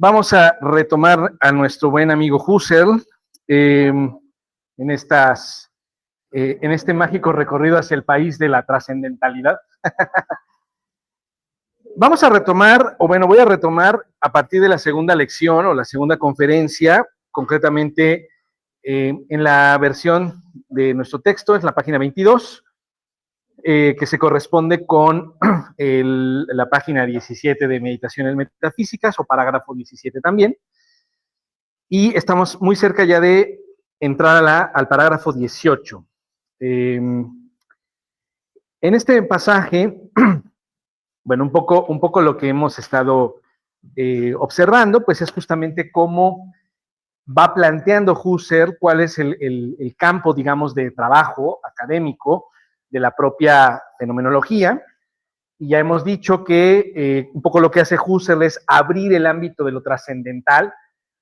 Vamos a retomar a nuestro buen amigo Husserl en este mágico recorrido hacia el país de la trascendentalidad. Vamos a retomar, o bueno, voy a retomar a partir de la segunda lección o la segunda conferencia, concretamente en la versión de nuestro texto, es la página 22, que se corresponde con la página 17 de Meditaciones Metafísicas, o parágrafo 17 también. Y estamos muy cerca ya de entrar al parágrafo 18. En este pasaje, bueno, un poco lo que hemos estado observando, pues es justamente cómo va planteando Husserl cuál es el campo, digamos, de trabajo académico de la propia fenomenología. Y ya hemos dicho que un poco lo que hace Husserl es abrir el ámbito de lo trascendental,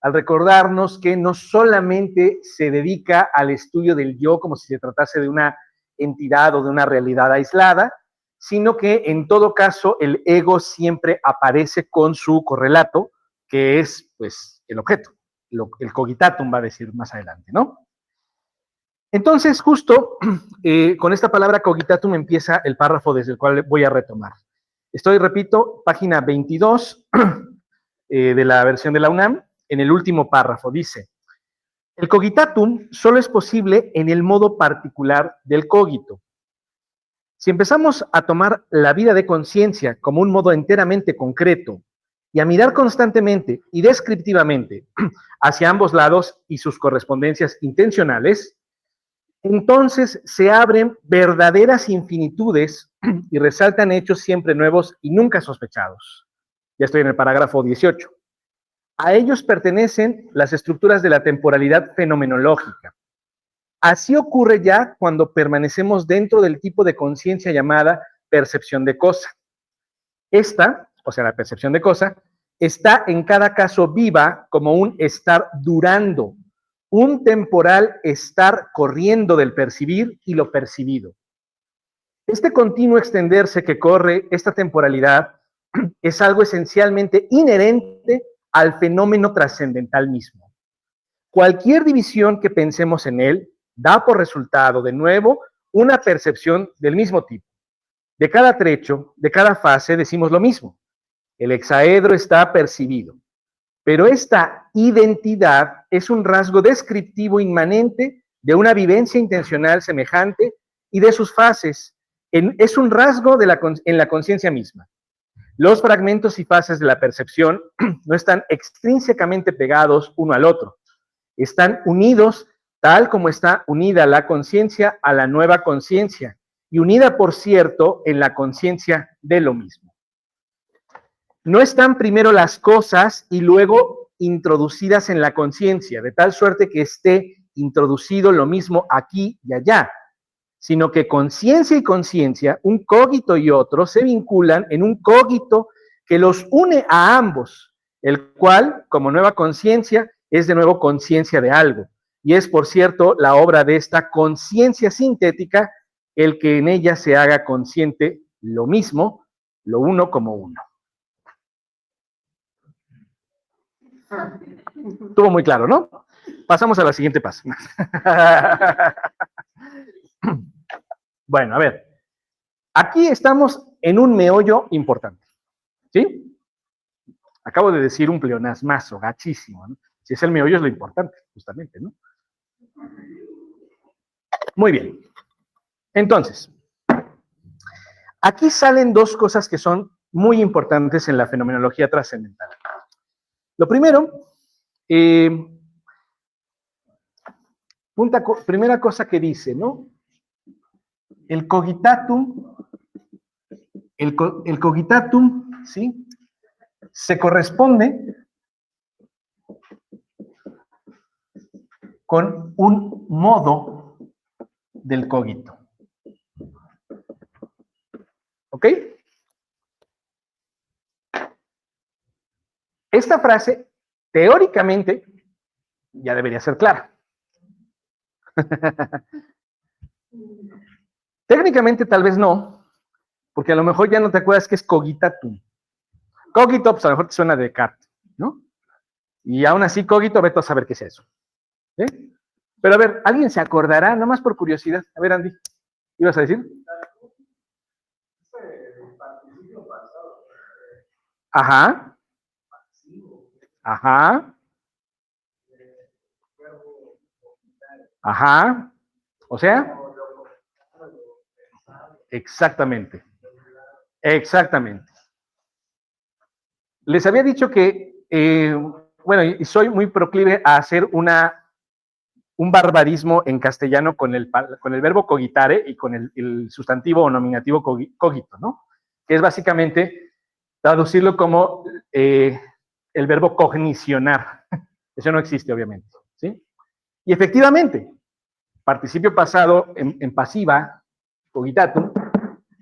al recordarnos que no solamente se dedica al estudio del yo como si se tratase de una entidad o de una realidad aislada, sino que en todo caso el ego siempre aparece con su correlato, que es pues el objeto, el cogitatum, va a decir más adelante, ¿no? Entonces, justo con esta palabra cogitatum empieza el párrafo desde el cual voy a retomar. Estoy, repito, página 22 de la versión de la UNAM, en el último párrafo, dice: el cogitatum solo es posible en el modo particular del cogito. Si empezamos a tomar la vida de conciencia como un modo enteramente concreto y a mirar constantemente y descriptivamente hacia ambos lados y sus correspondencias intencionales, entonces se abren verdaderas infinitudes y resaltan hechos siempre nuevos y nunca sospechados. Ya estoy en el parágrafo 18. A ellos pertenecen las estructuras de la temporalidad fenomenológica. Así ocurre ya cuando permanecemos dentro del tipo de conciencia llamada percepción de cosa. Esta, o sea, la percepción de cosa, está en cada caso viva como un estar durando, un temporal estar corriendo del percibir y lo percibido. Este continuo extenderse que corre esta temporalidad es algo esencialmente inherente al fenómeno trascendental mismo. Cualquier división que pensemos en él da por resultado, de nuevo, una percepción del mismo tipo. De cada trecho, de cada fase, decimos lo mismo. El hexaedro está percibido. Pero esta identidad es un rasgo descriptivo inmanente de una vivencia intencional semejante y de sus fases. Es un rasgo en la conciencia misma. Los fragmentos y fases de la percepción no están extrínsecamente pegados uno al otro. Están unidos tal como está unida la conciencia a la nueva conciencia y unida, por cierto, en la conciencia de lo mismo. No están primero las cosas y luego introducidas en la conciencia, de tal suerte que esté introducido lo mismo aquí y allá, sino que conciencia y conciencia, un cogito y otro, se vinculan en un cogito que los une a ambos, el cual, como nueva conciencia, es de nuevo conciencia de algo. Y es, por cierto, la obra de esta conciencia sintética, el que en ella se haga consciente lo mismo, lo uno como uno. Estuvo muy claro, ¿no? Pasamos a la siguiente página. Bueno, a ver. Aquí estamos en un meollo importante, ¿sí? Acabo de decir un pleonasmazo, gachísimo, ¿no? Si es el meollo es lo importante, justamente, ¿no? Muy bien. Entonces, aquí salen dos cosas que son muy importantes en la fenomenología trascendental. Lo primero, primera cosa que dice, ¿no? El cogitatum, ¿sí? Se corresponde con un modo del cogito. ¿Ok? Esta frase, teóricamente, ya debería ser clara. Técnicamente tal vez no, porque a lo mejor ya no te acuerdas que es cogitatum. Cogito, pues a lo mejor te suena de Descartes, ¿no? Y aún así, cogito, vete a saber qué es eso. ¿Sí? Pero a ver, ¿alguien se acordará? Nomás por curiosidad. A ver, Andy, ¿ibas a decir? Ajá. Ajá. Ajá. O sea, exactamente. Exactamente. Les había dicho que, bueno, y soy muy proclive a hacer un barbarismo en castellano con el verbo cogitare y con el sustantivo o nominativo cogito, ¿no? Que es básicamente traducirlo como el verbo cognicionar. Eso no existe, obviamente, ¿sí? Y efectivamente, participio pasado en pasiva, cogitatum,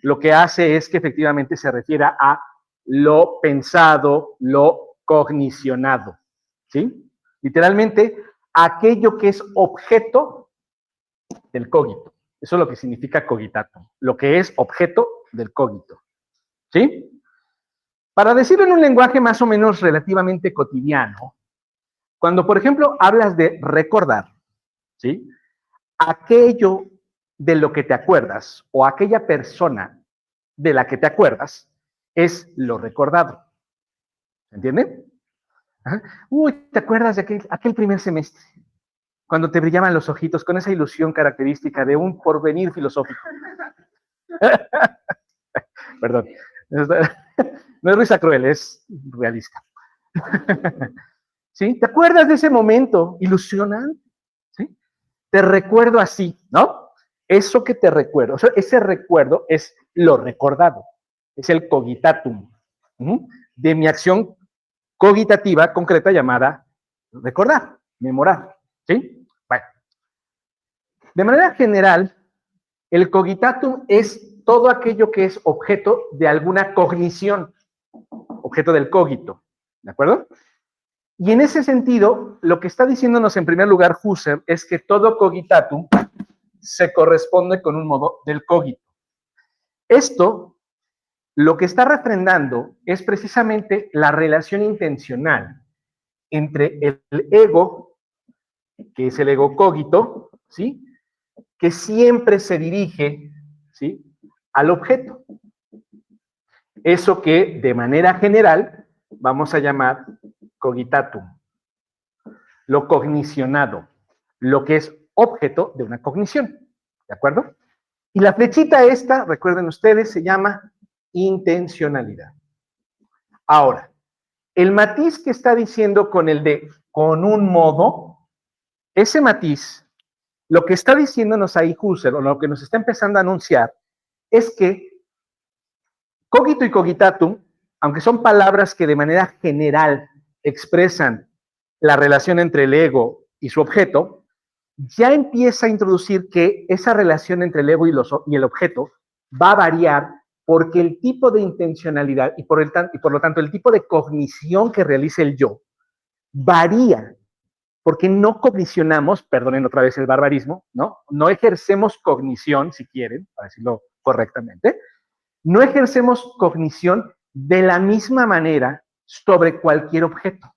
lo que hace es que efectivamente se refiera a lo pensado, lo cognicionado, ¿sí? Literalmente, aquello que es objeto del cogito. Eso es lo que significa cogitatum, lo que es objeto del cogito, ¿sí? Para decirlo en un lenguaje más o menos relativamente cotidiano, cuando, por ejemplo, hablas de recordar, ¿sí? Aquello de lo que te acuerdas o aquella persona de la que te acuerdas es lo recordado. ¿Entienden? Ajá. Uy, ¿te acuerdas de aquel primer semestre? Cuando te brillaban los ojitos con esa ilusión característica de un porvenir filosófico. Perdón. No es risa cruel, es realista. ¿Sí? ¿Te acuerdas de ese momento ilusionante? ¿Sí? Te recuerdo así, ¿no? Eso que te recuerdo, o sea, ese recuerdo es lo recordado, es el cogitatum, de mi acción cogitativa concreta llamada recordar, memorar, ¿sí? Bueno, de manera general, el cogitatum es todo aquello que es objeto de alguna cognición, objeto del cogito, ¿de acuerdo? Y en ese sentido, lo que está diciéndonos en primer lugar Husserl es que todo cogitatum se corresponde con un modo del cogito. Esto lo que está refrendando es precisamente la relación intencional entre el ego, que es el ego cogito, ¿sí? Que siempre se dirige, ¿sí? Al objeto. Eso que de manera general vamos a llamar cogitatum, lo cognicionado, lo que es objeto de una cognición, ¿de acuerdo? Y la flechita esta, recuerden ustedes, se llama intencionalidad. Ahora, el matiz que está diciendo con el de con un modo, ese matiz, lo que está diciéndonos ahí Husserl, o lo que nos está empezando a anunciar, es que cogito y cogitatum, aunque son palabras que de manera general expresan la relación entre el ego y su objeto, ya empieza a introducir que esa relación entre el ego y el objeto va a variar porque el tipo de intencionalidad y por lo tanto el tipo de cognición que realiza el yo varía, porque no cognicionamos, perdonen otra vez el barbarismo, ¿no? No ejercemos cognición, si quieren, para decirlo correctamente, no ejercemos cognición de la misma manera sobre cualquier objeto,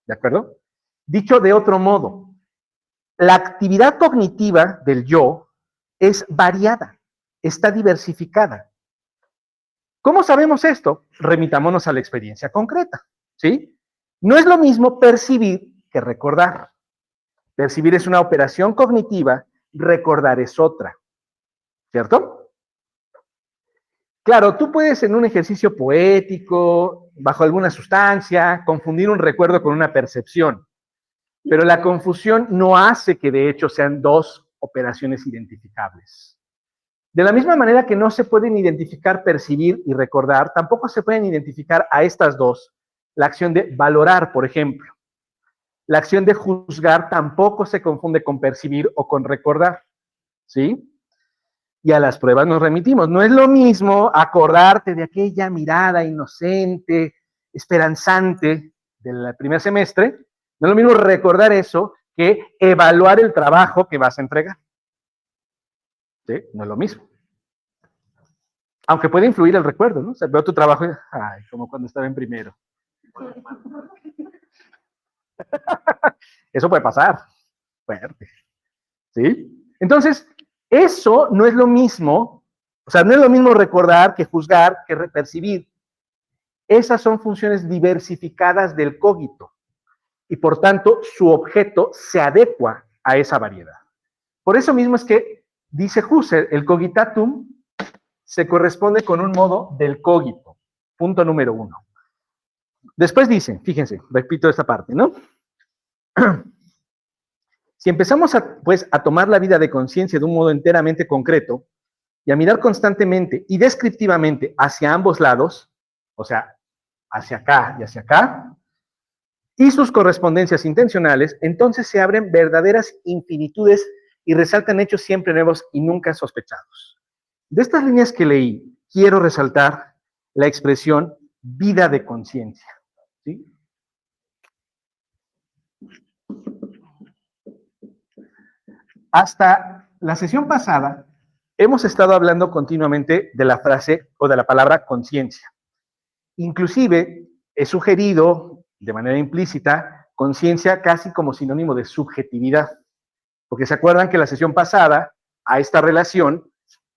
¿de acuerdo? Dicho de otro modo, la actividad cognitiva del yo es variada, está diversificada. ¿Cómo sabemos esto? Remitámonos a la experiencia concreta, ¿sí? No es lo mismo percibir que recordar. Percibir es una operación cognitiva, recordar es otra, ¿cierto? Claro, tú puedes en un ejercicio poético, bajo alguna sustancia, confundir un recuerdo con una percepción, pero la confusión no hace que de hecho sean dos operaciones identificables. De la misma manera que no se pueden identificar percibir y recordar, tampoco se pueden identificar a estas dos la acción de valorar, por ejemplo. La acción de juzgar tampoco se confunde con percibir o con recordar, ¿sí? Y a las pruebas nos remitimos. No es lo mismo acordarte de aquella mirada inocente, esperanzante del primer semestre, no es lo mismo recordar eso que evaluar el trabajo que vas a entregar. ¿Sí? No es lo mismo. Aunque puede influir el recuerdo, ¿no? O sea, veo tu trabajo y, ay, como cuando estaba en primero. Eso puede pasar. Fuerte. ¿Sí? Entonces, eso no es lo mismo, o sea, no es lo mismo recordar que juzgar, que percibir. Esas son funciones diversificadas del cogito y por tanto su objeto se adecua a esa variedad. Por eso mismo es que, dice Husserl, el cogitatum se corresponde con un modo del cogito. Punto número 1. Después dice, fíjense, repito esta parte, ¿no? Si empezamos a tomar la vida de conciencia de un modo enteramente concreto y a mirar constantemente y descriptivamente hacia ambos lados, o sea, hacia acá y hacia acá, y sus correspondencias intencionales, entonces se abren verdaderas infinitudes y resaltan hechos siempre nuevos y nunca sospechados. De estas líneas que leí, quiero resaltar la expresión vida de conciencia. ¿Sí? Hasta la sesión pasada, hemos estado hablando continuamente de la frase o de la palabra conciencia. Inclusive, he sugerido de manera implícita conciencia casi como sinónimo de subjetividad. Porque se acuerdan que la sesión pasada, a esta relación,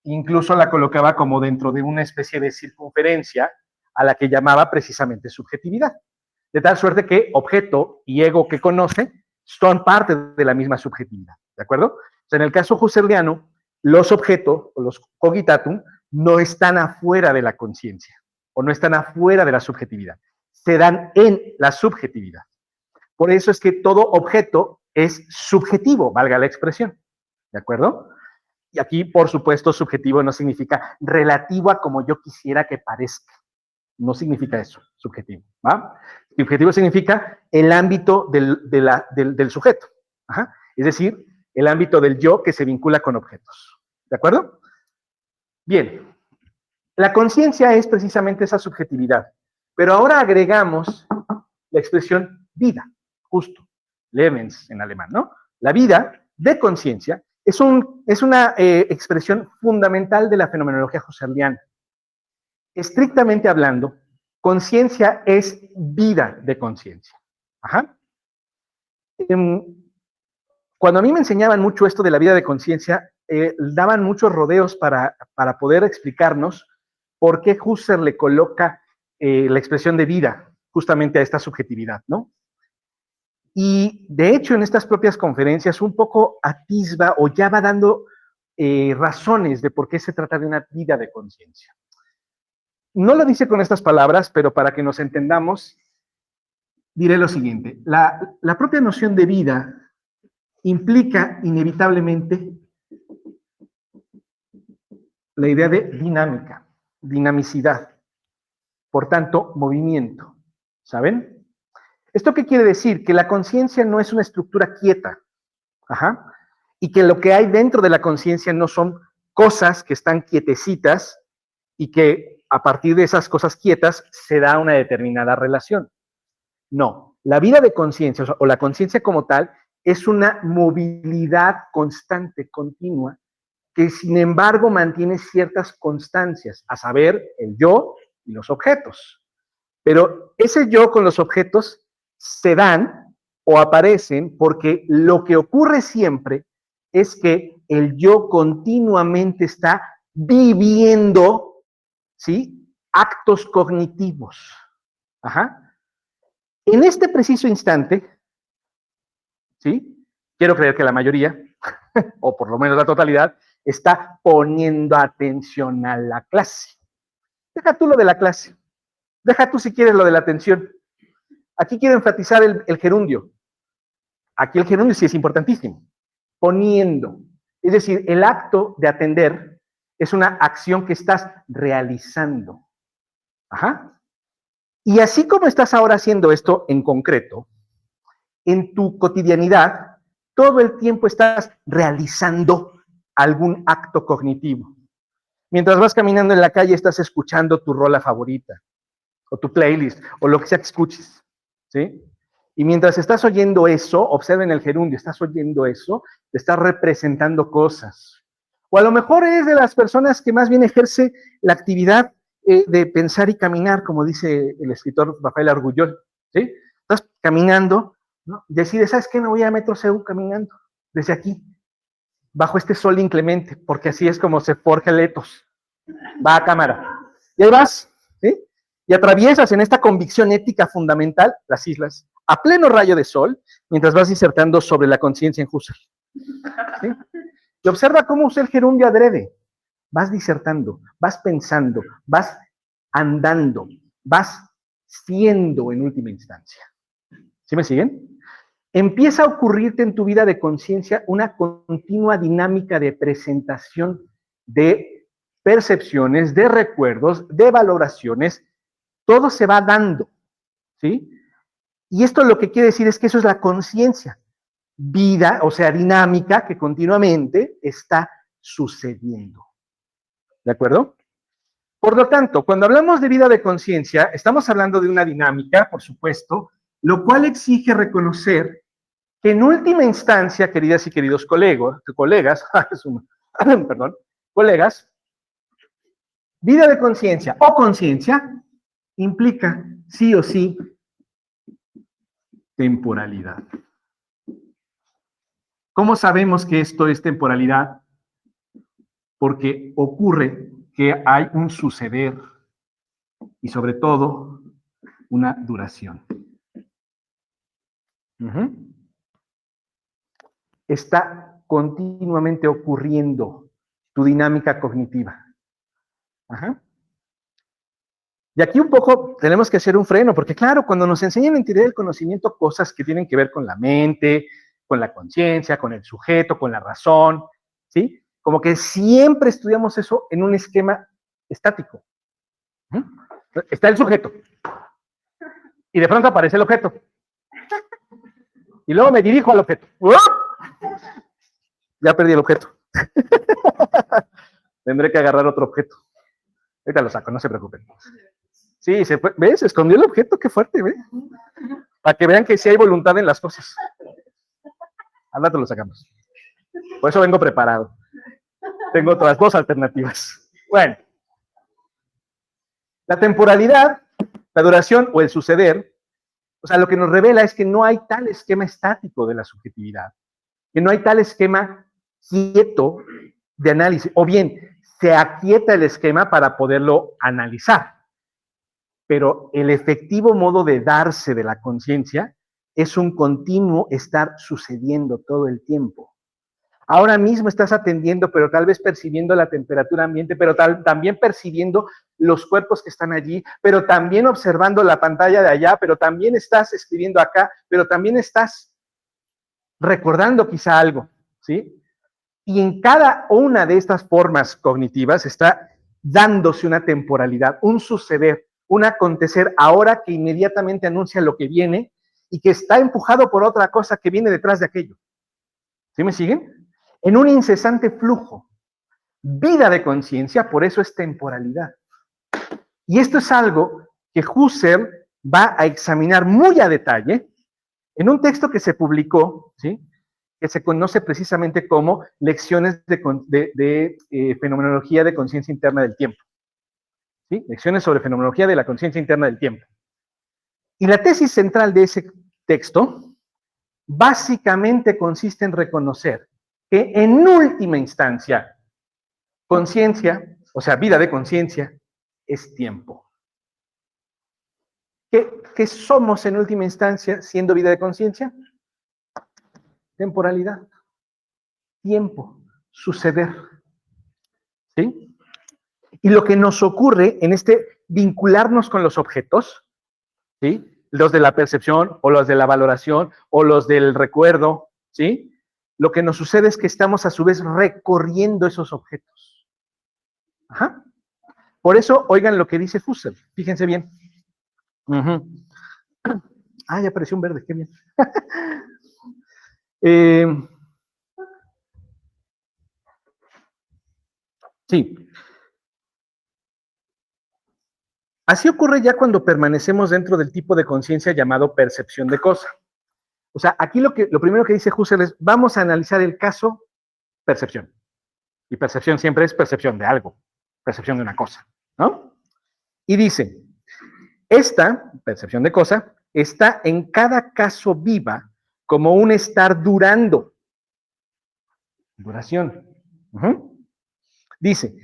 incluso la colocaba como dentro de una especie de circunferencia a la que llamaba precisamente subjetividad. De tal suerte que objeto y ego que conoce son parte de la misma subjetividad. ¿De acuerdo? O sea, en el caso husserliano, los objetos, o los cogitatum, no están afuera de la conciencia, o no están afuera de la subjetividad. Se dan en la subjetividad. Por eso es que todo objeto es subjetivo, valga la expresión. ¿De acuerdo? Y aquí, por supuesto, subjetivo no significa relativo a como yo quisiera que parezca. No significa eso, subjetivo. ¿Va? Subjetivo significa el ámbito del sujeto. Ajá. Es decir, el ámbito del yo que se vincula con objetos. ¿De acuerdo? Bien. La conciencia es precisamente esa subjetividad. Pero ahora agregamos la expresión vida, justo. Lebens en alemán, ¿no? La vida de conciencia es una expresión fundamental de la fenomenología husserliana. Estrictamente hablando, conciencia es vida de conciencia. Ajá. Cuando a mí me enseñaban mucho esto de la vida de conciencia, daban muchos rodeos para poder explicarnos por qué Husserl le coloca la expresión de vida justamente a esta subjetividad, ¿no? Y de hecho en estas propias conferencias un poco atisba o ya va dando razones de por qué se trata de una vida de conciencia. No lo dice con estas palabras, pero para que nos entendamos, diré lo siguiente. La propia noción de vida implica inevitablemente la idea de dinámica, dinamicidad, por tanto, movimiento. ¿Saben? ¿Esto qué quiere decir? Que la conciencia no es una estructura quieta. Ajá. Y que lo que hay dentro de la conciencia no son cosas que están quietecitas y que a partir de esas cosas quietas se da una determinada relación. No, la vida de conciencia o la conciencia como tal es una movilidad constante, continua, que sin embargo mantiene ciertas constancias, a saber, el yo y los objetos. Pero ese yo con los objetos se dan o aparecen porque lo que ocurre siempre es que el yo continuamente está viviendo, ¿sí?, actos cognitivos. Ajá. En este preciso instante, ¿sí?, quiero creer que la mayoría, o por lo menos la totalidad, está poniendo atención a la clase. Deja tú lo de la clase. Deja tú si quieres lo de la atención. Aquí quiero enfatizar el gerundio. Aquí el gerundio sí es importantísimo. Poniendo. Es decir, el acto de atender es una acción que estás realizando. Ajá. Y así como estás ahora haciendo esto en concreto, en tu cotidianidad, todo el tiempo estás realizando algún acto cognitivo. Mientras vas caminando en la calle, estás escuchando tu rola favorita, o tu playlist, o lo que sea que escuches, ¿sí? Y mientras estás oyendo eso, observen el gerundio, estás oyendo eso, te estás representando cosas. O a lo mejor eres de las personas que más bien ejerce la actividad de pensar y caminar, como dice el escritor Rafael Argullol, ¿sí? Estás caminando ¿no? Decide, ¿sabes qué? Me voy a Metro CEU caminando desde aquí, bajo este sol inclemente, porque así es como se forja el etos. Va a cámara. Y ahí vas, ¿sí? Y atraviesas en esta convicción ética fundamental las islas, a pleno rayo de sol, mientras vas disertando sobre la conciencia en Husserl. ¿Sí? Y observa cómo usa el gerundio adrede. Vas disertando, vas pensando, vas andando, vas siendo en última instancia. ¿Sí me siguen? Empieza a ocurrirte en tu vida de conciencia una continua dinámica de presentación de percepciones, de recuerdos, de valoraciones. Todo se va dando, ¿sí? Y esto lo que quiere decir es que eso es la conciencia. Vida, o sea, dinámica que continuamente está sucediendo. ¿De acuerdo? Por lo tanto, cuando hablamos de vida de conciencia, estamos hablando de una dinámica, por supuesto, lo cual exige reconocer que en última instancia, queridas y queridos colegas, perdón, colegas, vida de conciencia o conciencia implica sí o sí temporalidad. ¿Cómo sabemos que esto es temporalidad? Porque ocurre que hay un suceder y sobre todo una duración. Está continuamente ocurriendo tu dinámica cognitiva. Y aquí un poco tenemos que hacer un freno, porque claro, cuando nos enseñan en teoría del conocimiento cosas que tienen que ver con la mente, con la conciencia, con el sujeto, con la razón, ¿sí? Como que siempre estudiamos eso en un esquema estático. Está el sujeto. Y de pronto aparece el objeto. Y luego me dirijo al objeto. Ya perdí el objeto. Tendré que agarrar otro objeto. Ahorita lo saco, no se preocupen. Sí, ¿ves? Se escondió el objeto, qué fuerte, ¿ves? Para que vean que sí hay voluntad en las cosas. Al rato lo sacamos. Por eso vengo preparado. Tengo otras dos alternativas. Bueno. La temporalidad, la duración o el suceder, o sea, lo que nos revela es que no hay tal esquema estático de la subjetividad, que no hay tal esquema quieto de análisis, o bien se aquieta el esquema para poderlo analizar. Pero el efectivo modo de darse de la conciencia es un continuo estar sucediendo todo el tiempo. Ahora mismo estás atendiendo, pero tal vez percibiendo la temperatura ambiente, pero también percibiendo los cuerpos que están allí, pero también observando la pantalla de allá, pero también estás escribiendo acá, pero también estás recordando quizá algo, ¿sí? Y en cada una de estas formas cognitivas está dándose una temporalidad, un suceder, un acontecer ahora que inmediatamente anuncia lo que viene y que está empujado por otra cosa que viene detrás de aquello. ¿Sí me siguen? En un incesante flujo. Vida de conciencia, por eso es temporalidad. Y esto es algo que Husserl va a examinar muy a detalle en un texto que se publicó, ¿sí? Que se conoce precisamente como Lecciones de Fenomenología de Conciencia Interna del Tiempo. ¿Sí? Lecciones sobre Fenomenología de la Conciencia Interna del Tiempo. Y la tesis central de ese texto básicamente consiste en reconocer que en última instancia, conciencia, o sea, vida de conciencia, es tiempo. ¿Qué somos en última instancia siendo vida de conciencia? Temporalidad, tiempo, suceder. ¿Sí? Y lo que nos ocurre en este vincularnos con los objetos, ¿sí? Los de la percepción o los de la valoración o los del recuerdo, ¿sí? Lo que nos sucede es que estamos a su vez recorriendo esos objetos. Ajá. Por eso, oigan lo que dice Husserl, fíjense bien. Ya apareció un verde, qué bien. Sí. Así ocurre ya cuando permanecemos dentro del tipo de conciencia llamado percepción de cosa. O sea, aquí lo primero que dice Husserl es, vamos a analizar el caso percepción. Y percepción siempre es percepción de algo, percepción de una cosa, ¿no? Y dice, esta percepción de cosa está en cada caso viva como un estar durando. Duración. Dice,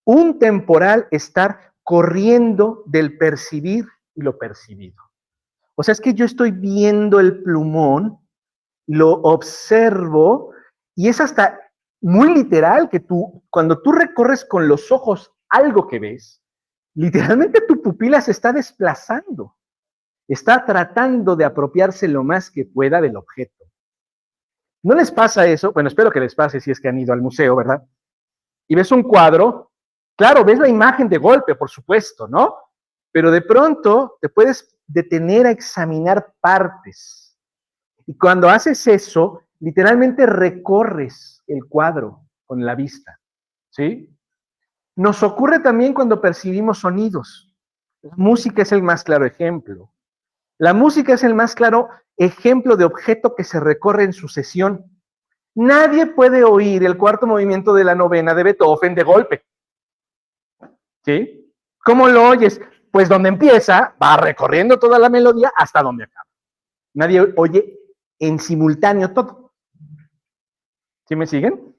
un temporal estar corriendo del percibir y lo percibido. O sea, es que yo estoy viendo el plumón, lo observo, y es hasta muy literal que cuando tú recorres con los ojos algo que ves, literalmente tu pupila se está desplazando, está tratando de apropiarse lo más que pueda del objeto. ¿No les pasa eso? Bueno, espero que les pase si es que han ido al museo, ¿verdad? Y ves un cuadro, claro, ves la imagen de golpe, por supuesto, ¿no? Pero de pronto te puedes detener a examinar partes. Y cuando haces eso, literalmente recorres el cuadro con la vista, ¿sí? Nos ocurre también cuando percibimos sonidos. La música es el más claro ejemplo. La música es el más claro ejemplo de objeto que se recorre en sucesión. Nadie puede oír el cuarto movimiento de la novena de Beethoven de golpe. ¿Sí? ¿Cómo lo oyes? Pues donde empieza, va recorriendo toda la melodía hasta donde acaba. Nadie oye en simultáneo todo. ¿Sí me siguen?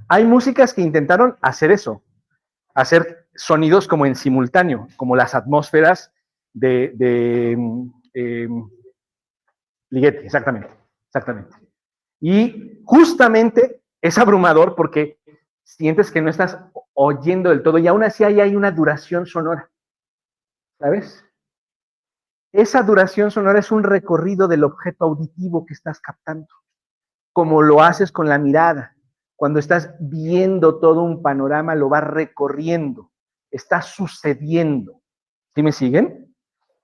Hay músicas que intentaron hacer eso, hacer sonidos como en simultáneo, como las atmósferas de Ligeti, exactamente. Y justamente es abrumador porque sientes que no estás oyendo del todo y aún así hay una duración sonora, ¿sabes? Esa duración sonora es un recorrido del objeto auditivo que estás captando, como lo haces con la mirada. Cuando estás viendo todo un panorama, lo vas recorriendo, está sucediendo. ¿Sí me siguen?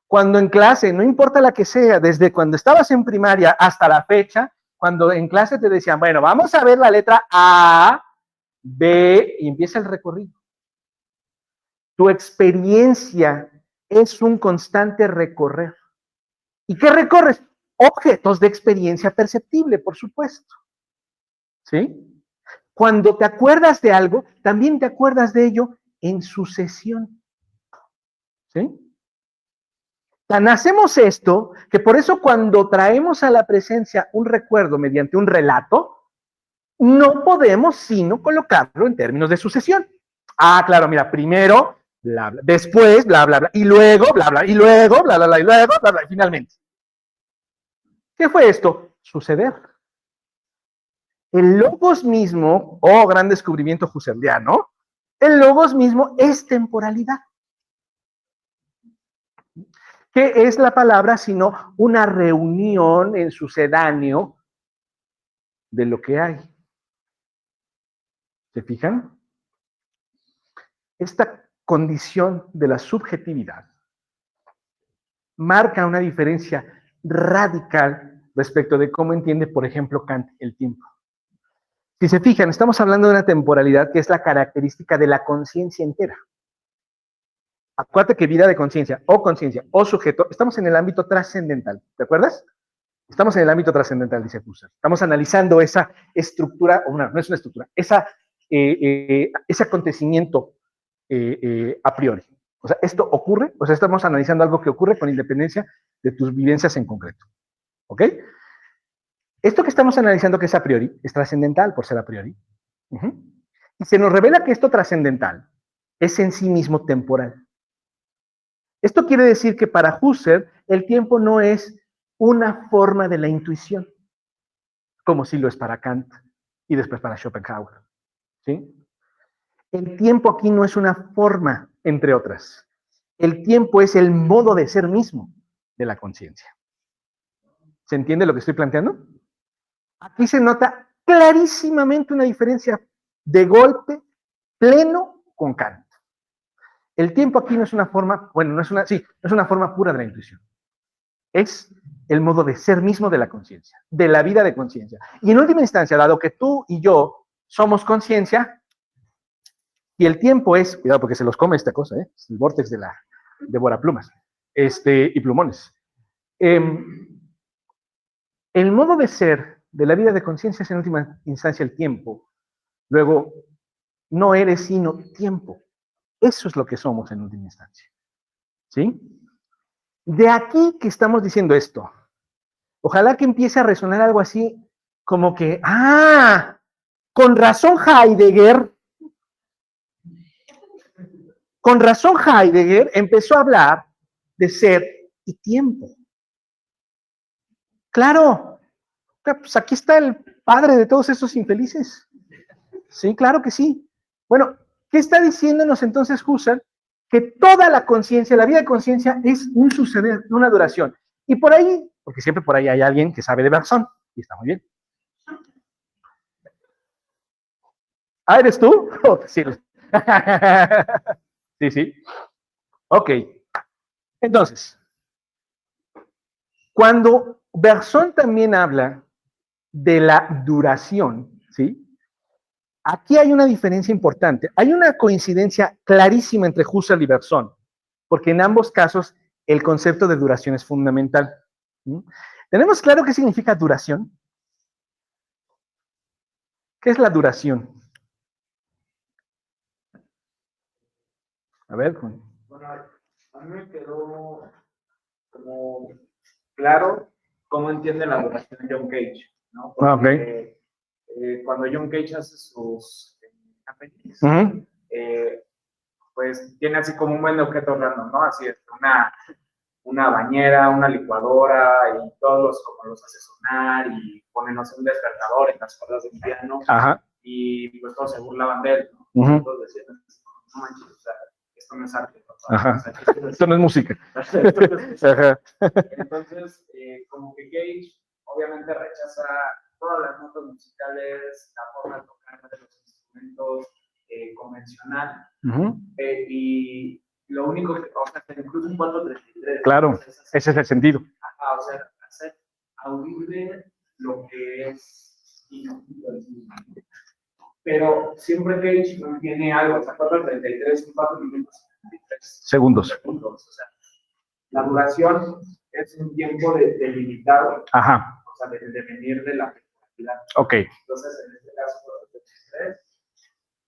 Cuando en clase, no importa la que sea, desde cuando estabas en primaria hasta la fecha, cuando en clase te decían, bueno, vamos a ver la letra A, B, y empieza el recorrido. Tu experiencia es un constante recorrer. ¿Y qué recorres? Objetos de experiencia perceptible, por supuesto. ¿Sí? Cuando te acuerdas de algo, también te acuerdas de ello en sucesión. ¿Sí? Tan hacemos esto que por eso cuando traemos a la presencia un recuerdo mediante un relato, no podemos sino colocarlo en términos de sucesión. Ah, claro, mira, primero, bla, bla, después, bla, bla, bla, y luego, bla, bla, y luego, bla, bla, bla, y luego, bla, bla, y finalmente. ¿Qué fue esto? Suceder. El logos mismo, oh gran descubrimiento husserliano, el logos mismo es temporalidad. ¿Qué es la palabra sino una reunión en sucedáneo de lo que hay? ¿Se fijan? Esta condición de la subjetividad marca una diferencia radical respecto de cómo entiende, por ejemplo, Kant el tiempo. Si se fijan, estamos hablando de una temporalidad que es la característica de la conciencia entera. Acuérdate que vida de conciencia o sujeto, estamos en el ámbito trascendental, ¿te acuerdas? Estamos en el ámbito trascendental, dice Husserl. Estamos analizando esa estructura, o no es una estructura, ese acontecimiento a priori. O sea, esto ocurre, o sea, estamos analizando algo que ocurre con independencia de tus vivencias en concreto. ¿Ok? Esto que estamos analizando que es a priori, es trascendental por ser a priori. Y se nos revela que esto trascendental es en sí mismo temporal. Esto quiere decir que para Husserl el tiempo no es una forma de la intuición, como si lo es para Kant y después para Schopenhauer. ¿Sí? El tiempo aquí no es una forma, entre otras. El tiempo es el modo de ser mismo de la conciencia. ¿Se entiende lo que estoy planteando? Aquí se nota clarísimamente una diferencia de golpe pleno con Kant. El tiempo aquí no es una forma, bueno, no es una forma pura de la intuición. Es el modo de ser mismo de la conciencia, de la vida de conciencia. Y en última instancia, dado que tú y yo somos conciencia, y el tiempo es, cuidado porque se los come esta cosa, es el vórtex de Boraplumas, y plumones. El modo de ser de la vida de conciencia es en última instancia el tiempo. Luego, no eres sino tiempo. Eso es lo que somos en última instancia. ¿Sí? De aquí que estamos diciendo esto. Ojalá que empiece a resonar algo así como que, con razón Heidegger empezó a hablar de ser y tiempo. Claro, pues aquí está el padre de todos esos infelices. Sí, claro que sí. Bueno, ¿qué está diciéndonos entonces Husserl? Que toda la conciencia, la vida de conciencia es un suceder, una duración. Y por ahí, porque siempre por ahí hay alguien que sabe de Bergson, y está muy bien. ¿Eres tú? Oh, sí. Sí, sí. Ok. Entonces, cuando Bergson también habla de la duración, ¿sí? Aquí hay una diferencia importante. Hay una coincidencia clarísima entre Husserl y Bergson, porque en ambos casos el concepto de duración es fundamental. ¿Sí? ¿Tenemos claro qué significa duración? ¿Qué es la duración? A ver, Juan. Bueno, a mí me quedó como claro cómo entiende la duración John Cage, ¿no? Porque, cuando John Cage hace sus happenings, pues tiene así como un buen de objetos random, ¿no? Así es, una bañera, una licuadora, y todos los hace sonar, y ponen, no sé, un despertador en las cuerdas del piano. Ajá. Y pues todos se burlaban de él, ¿no? Todos decían, no manches, o sea, esto no es arte, papá. Ajá. O sea, esto no es música. Entonces, como que Cage obviamente rechaza todas las notas musicales, la forma de tocar de los instrumentos convencional, y lo único que, o sea, incluso un 433. Claro, ese es el sentido. O sea, hacer audible lo que es inaudible. Pero siempre Cage mantiene algo, o sea, 4:33 y 4 minutos y 33 segundos. O sea, la duración es un tiempo delimitado, Ajá. o sea, de venir de la temporalidad. Ok. Entonces, en este caso, 4:33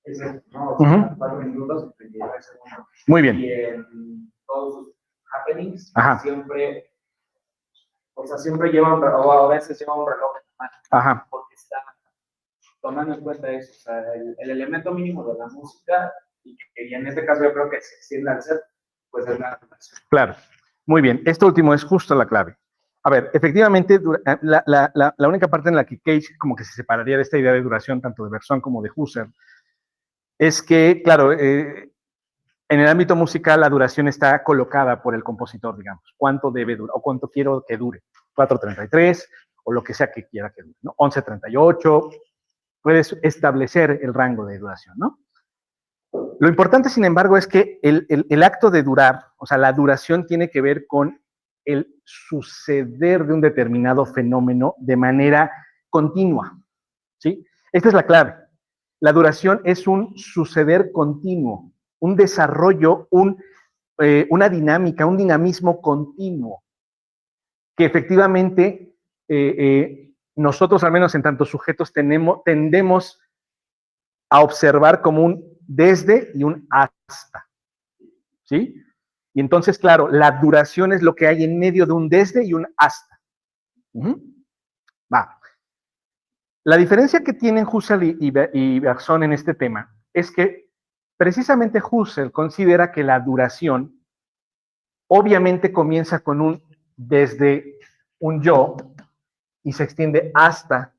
es el, ¿no? O sea, 4 minutos y 33 segundos. Muy bien. Y en todos sus happenings, Ajá. siempre, o sea, siempre lleva un reloj, o a veces lleva un reloj en la mano. Ajá. Porque está tomando en cuenta eso, o sea, el elemento mínimo de la música, y en este caso yo creo que se extiende al ser, pues es la duración. Claro, muy bien, esto último es justo la clave. A ver, efectivamente, la única parte en la que Cage como que se separaría de esta idea de duración, tanto de Bergson como de Husserl, es que, claro, en el ámbito musical la duración está colocada por el compositor, digamos, cuánto debe durar, o cuánto quiero que dure, 4:33, o lo que sea que quiera que dure, ¿no? 11:38, puedes establecer el rango de duración, ¿no? Lo importante, sin embargo, es que el acto de durar, o sea, la duración tiene que ver con el suceder de un determinado fenómeno de manera continua, ¿sí? Esta es la clave. La duración es un suceder continuo, un desarrollo, una dinámica, un dinamismo continuo, que efectivamente nosotros, al menos en tantos sujetos, tendemos a observar como un desde y un hasta, ¿sí? Y entonces, claro, la duración es lo que hay en medio de un desde y un hasta. Va. La diferencia que tienen Husserl y Bergson en este tema es que precisamente Husserl considera que la duración obviamente comienza con un desde un yo y se extiende hasta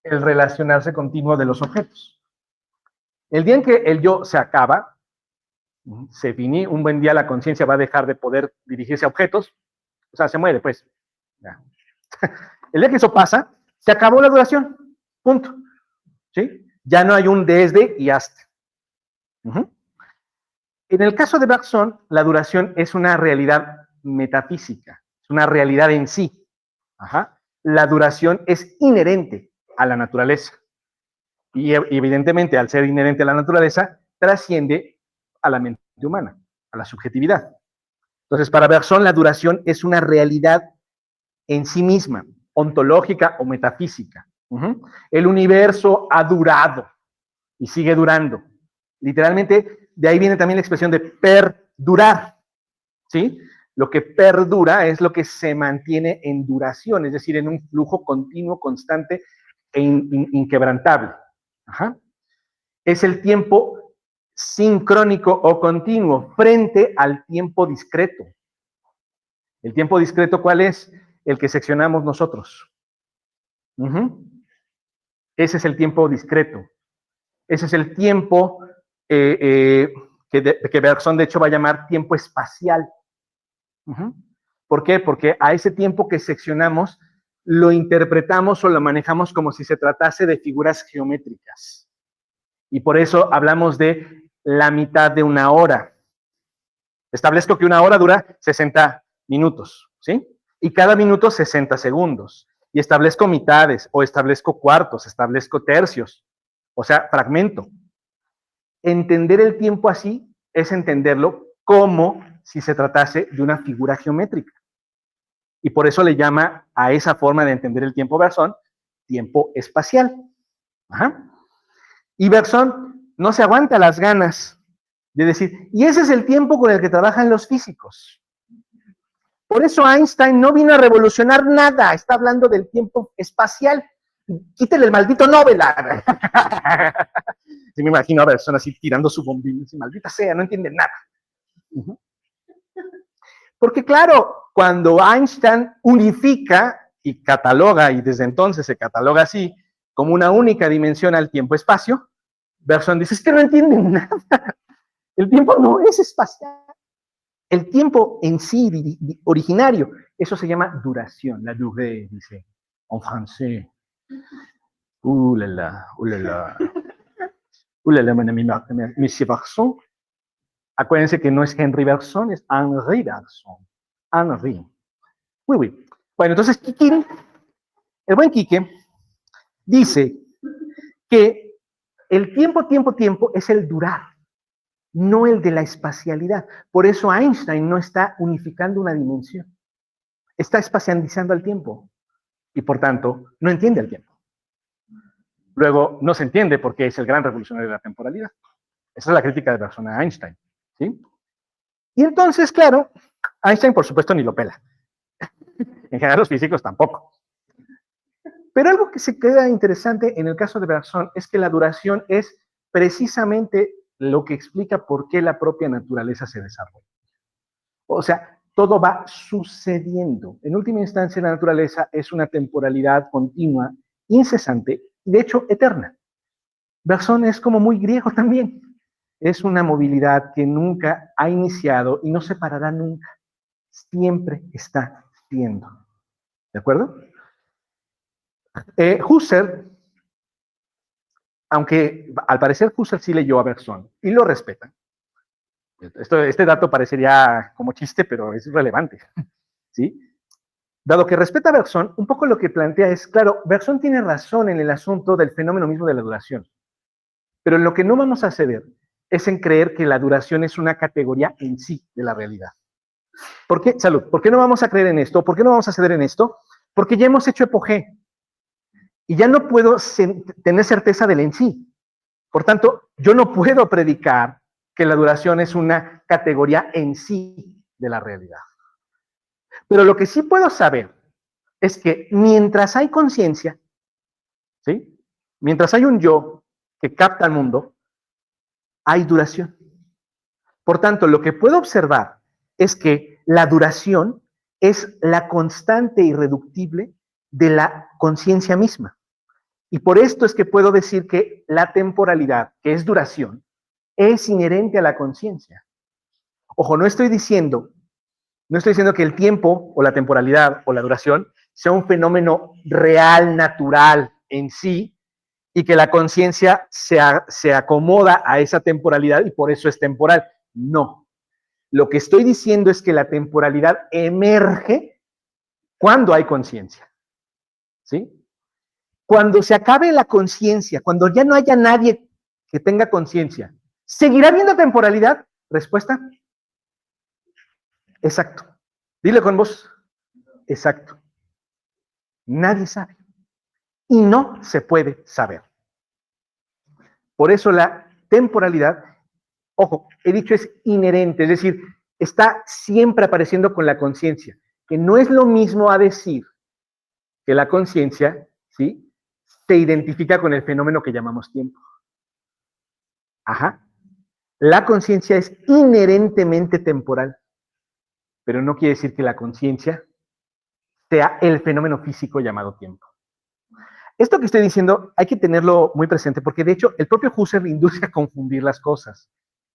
el relacionarse continuo de los objetos. El día en que el yo se acaba, se finí, un buen día la conciencia va a dejar de poder dirigirse a objetos, o sea, se muere, pues. Ya. El día que eso pasa, se acabó la duración, punto. ¿Sí? Ya no hay un desde y hasta. En el caso de Bergson, la duración es una realidad metafísica, es una realidad en sí. Ajá. La duración es inherente a la naturaleza. Y evidentemente, al ser inherente a la naturaleza, trasciende a la mente humana, a la subjetividad. Entonces, para Bergson, la duración es una realidad en sí misma, ontológica o metafísica. El universo ha durado y sigue durando. Literalmente, de ahí viene también la expresión de perdurar, ¿sí? Lo que perdura es lo que se mantiene en duración, es decir, en un flujo continuo, constante e inquebrantable. Ajá. Es el tiempo sincrónico o continuo frente al tiempo discreto. ¿El tiempo discreto cuál es? El que seccionamos nosotros. Ese es el tiempo discreto. Ese es el tiempo que Bergson de hecho va a llamar tiempo espacial. ¿Por qué? Porque a ese tiempo que seccionamos lo interpretamos o lo manejamos como si se tratase de figuras geométricas. Y por eso hablamos de la mitad de una hora. Establezco que una hora dura 60 minutos, ¿sí? Y cada minuto 60 segundos. Y establezco mitades, o establezco cuartos, establezco tercios, o sea, fragmento. Entender el tiempo así es entenderlo como si se tratase de una figura geométrica. Y por eso le llama a esa forma de entender el tiempo Bergson, tiempo espacial. Ajá. Y Bergson no se aguanta las ganas de decir, y ese es el tiempo con el que trabajan los físicos. Por eso Einstein no vino a revolucionar nada, está hablando del tiempo espacial. Quítele el maldito Nobel. Sí, me imagino a Bergson así tirando su bombín, así, maldita sea, no entiende nada. Porque claro, cuando Einstein unifica y cataloga, y desde entonces se cataloga así, como una única dimensión al tiempo-espacio, Bergson dice, es que no entienden nada. El tiempo no es espacial. El tiempo en sí, originario, eso se llama duración, la durée, dice, en francés. La la, la la. La la, monsieur Bergson. Acuérdense que no es Henry Bergson, es Henri Bergson. Henri. Oui, oui. Bueno, entonces, el buen Quique, dice que el tiempo es el durar, no el de la espacialidad. Por eso Einstein no está unificando una dimensión. Está espacializando el tiempo y por tanto no entiende el tiempo. Luego no se entiende porque es el gran revolucionario de la temporalidad. Esa es la crítica de Bergson a Einstein. ¿Sí? Y entonces, claro, Einstein por supuesto ni lo pela. En general los físicos tampoco. Pero algo que se queda interesante en el caso de Bergson es que la duración es precisamente lo que explica por qué la propia naturaleza se desarrolla. O sea, todo va sucediendo. En última instancia, la naturaleza es una temporalidad continua, incesante, y de hecho eterna. Bergson es como muy griego también. Es una movilidad que nunca ha iniciado y no se parará nunca. Siempre está siendo. ¿De acuerdo? Husserl, aunque al parecer Husserl sí leyó a Bergson y lo respeta. Este dato parecería como chiste, pero es relevante. ¿Sí? Dado que respeta a Bergson, un poco lo que plantea es, claro, Bergson tiene razón en el asunto del fenómeno mismo de la duración. Pero en lo que no vamos a ceder es en creer que la duración es una categoría en sí de la realidad. ¿Por qué? Salud. ¿Por qué no vamos a creer en esto? ¿Por qué no vamos a ceder en esto? Porque ya hemos hecho epogé. Y ya no puedo tener certeza del en sí. Por tanto, yo no puedo predicar que la duración es una categoría en sí de la realidad. Pero lo que sí puedo saber es que mientras hay conciencia, ¿sí? Mientras hay un yo que capta el mundo, hay duración. Por tanto, lo que puedo observar es que la duración es la constante irreductible de la conciencia misma. Y por esto es que puedo decir que la temporalidad, que es duración, es inherente a la conciencia. Ojo, no estoy diciendo que el tiempo o la temporalidad o la duración sea un fenómeno real, natural en sí, y que la conciencia se acomoda a esa temporalidad y por eso es temporal. No. Lo que estoy diciendo es que la temporalidad emerge cuando hay conciencia. ¿Sí? Cuando se acabe la conciencia, cuando ya no haya nadie que tenga conciencia, ¿seguirá habiendo temporalidad? Respuesta. Exacto. Dile con voz. Exacto. Nadie sabe. Y no se puede saber. Por eso la temporalidad, ojo, he dicho es inherente, es decir, está siempre apareciendo con la conciencia, que no es lo mismo a decir que la conciencia, ¿sí?, se identifica con el fenómeno que llamamos tiempo. Ajá. La conciencia es inherentemente temporal, pero no quiere decir que la conciencia sea el fenómeno físico llamado tiempo. Esto que estoy diciendo hay que tenerlo muy presente porque de hecho el propio Husserl induce a confundir las cosas.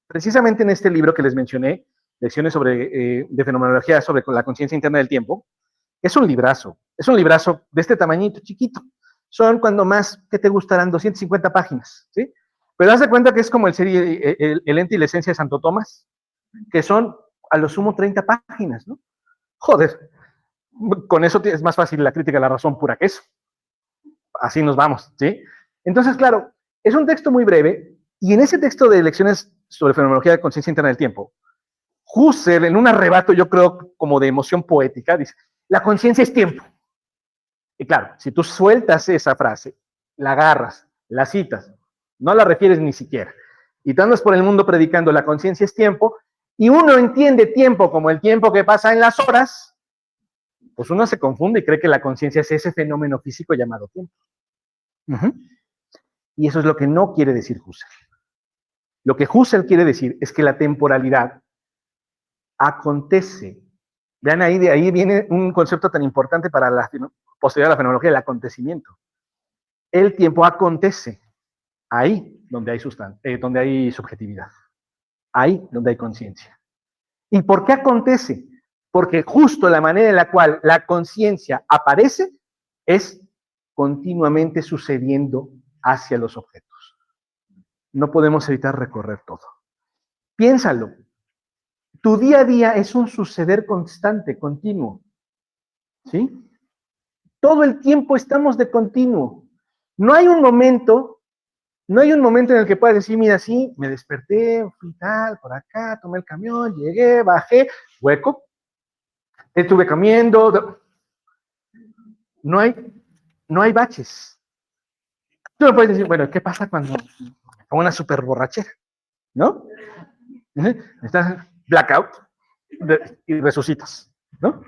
Precisamente en este libro que les mencioné, Lecciones de Fenomenología sobre la conciencia interna del tiempo, es un librazo de este tamañito chiquito. Son cuando más, ¿qué te gustarán? 250 páginas, ¿sí? Pero haz de cuenta que es como el ente y la esencia de Santo Tomás, que son a lo sumo 30 páginas, ¿no? Joder, con eso es más fácil la crítica a la razón pura que eso. Así nos vamos, ¿sí? Entonces, claro, es un texto muy breve, y en ese texto de Lecciones sobre Fenomenología de Conciencia Interna del Tiempo, Husserl, en un arrebato, yo creo, como de emoción poética, dice, la conciencia es tiempo. Y claro, si tú sueltas esa frase, la agarras, la citas, no la refieres ni siquiera, y tú andas por el mundo predicando la conciencia es tiempo, y uno entiende tiempo como el tiempo que pasa en las horas, pues uno se confunde y cree que la conciencia es ese fenómeno físico llamado tiempo. Y eso es lo que no quiere decir Husserl. Lo que Husserl quiere decir es que la temporalidad acontece. Vean ahí, de ahí viene un concepto tan importante para la posterior a la fenomenología, el acontecimiento. El tiempo acontece ahí donde hay subjetividad, ahí donde hay conciencia. ¿Y por qué acontece? Porque justo la manera en la cual la conciencia aparece es continuamente sucediendo hacia los objetos. No podemos evitar recorrer todo. Piénsalo. Tu día a día es un suceder constante, continuo. ¿Sí? Todo el tiempo estamos de continuo. No hay un momento en el que puedas decir, mira, sí, me desperté, fui tal, por acá, tomé el camión, llegué, bajé, hueco, estuve comiendo. No hay baches. Tú me puedes decir, bueno, ¿qué pasa cuando hago una super borrachera? ¿No? Estás blackout y resucitas, ¿no?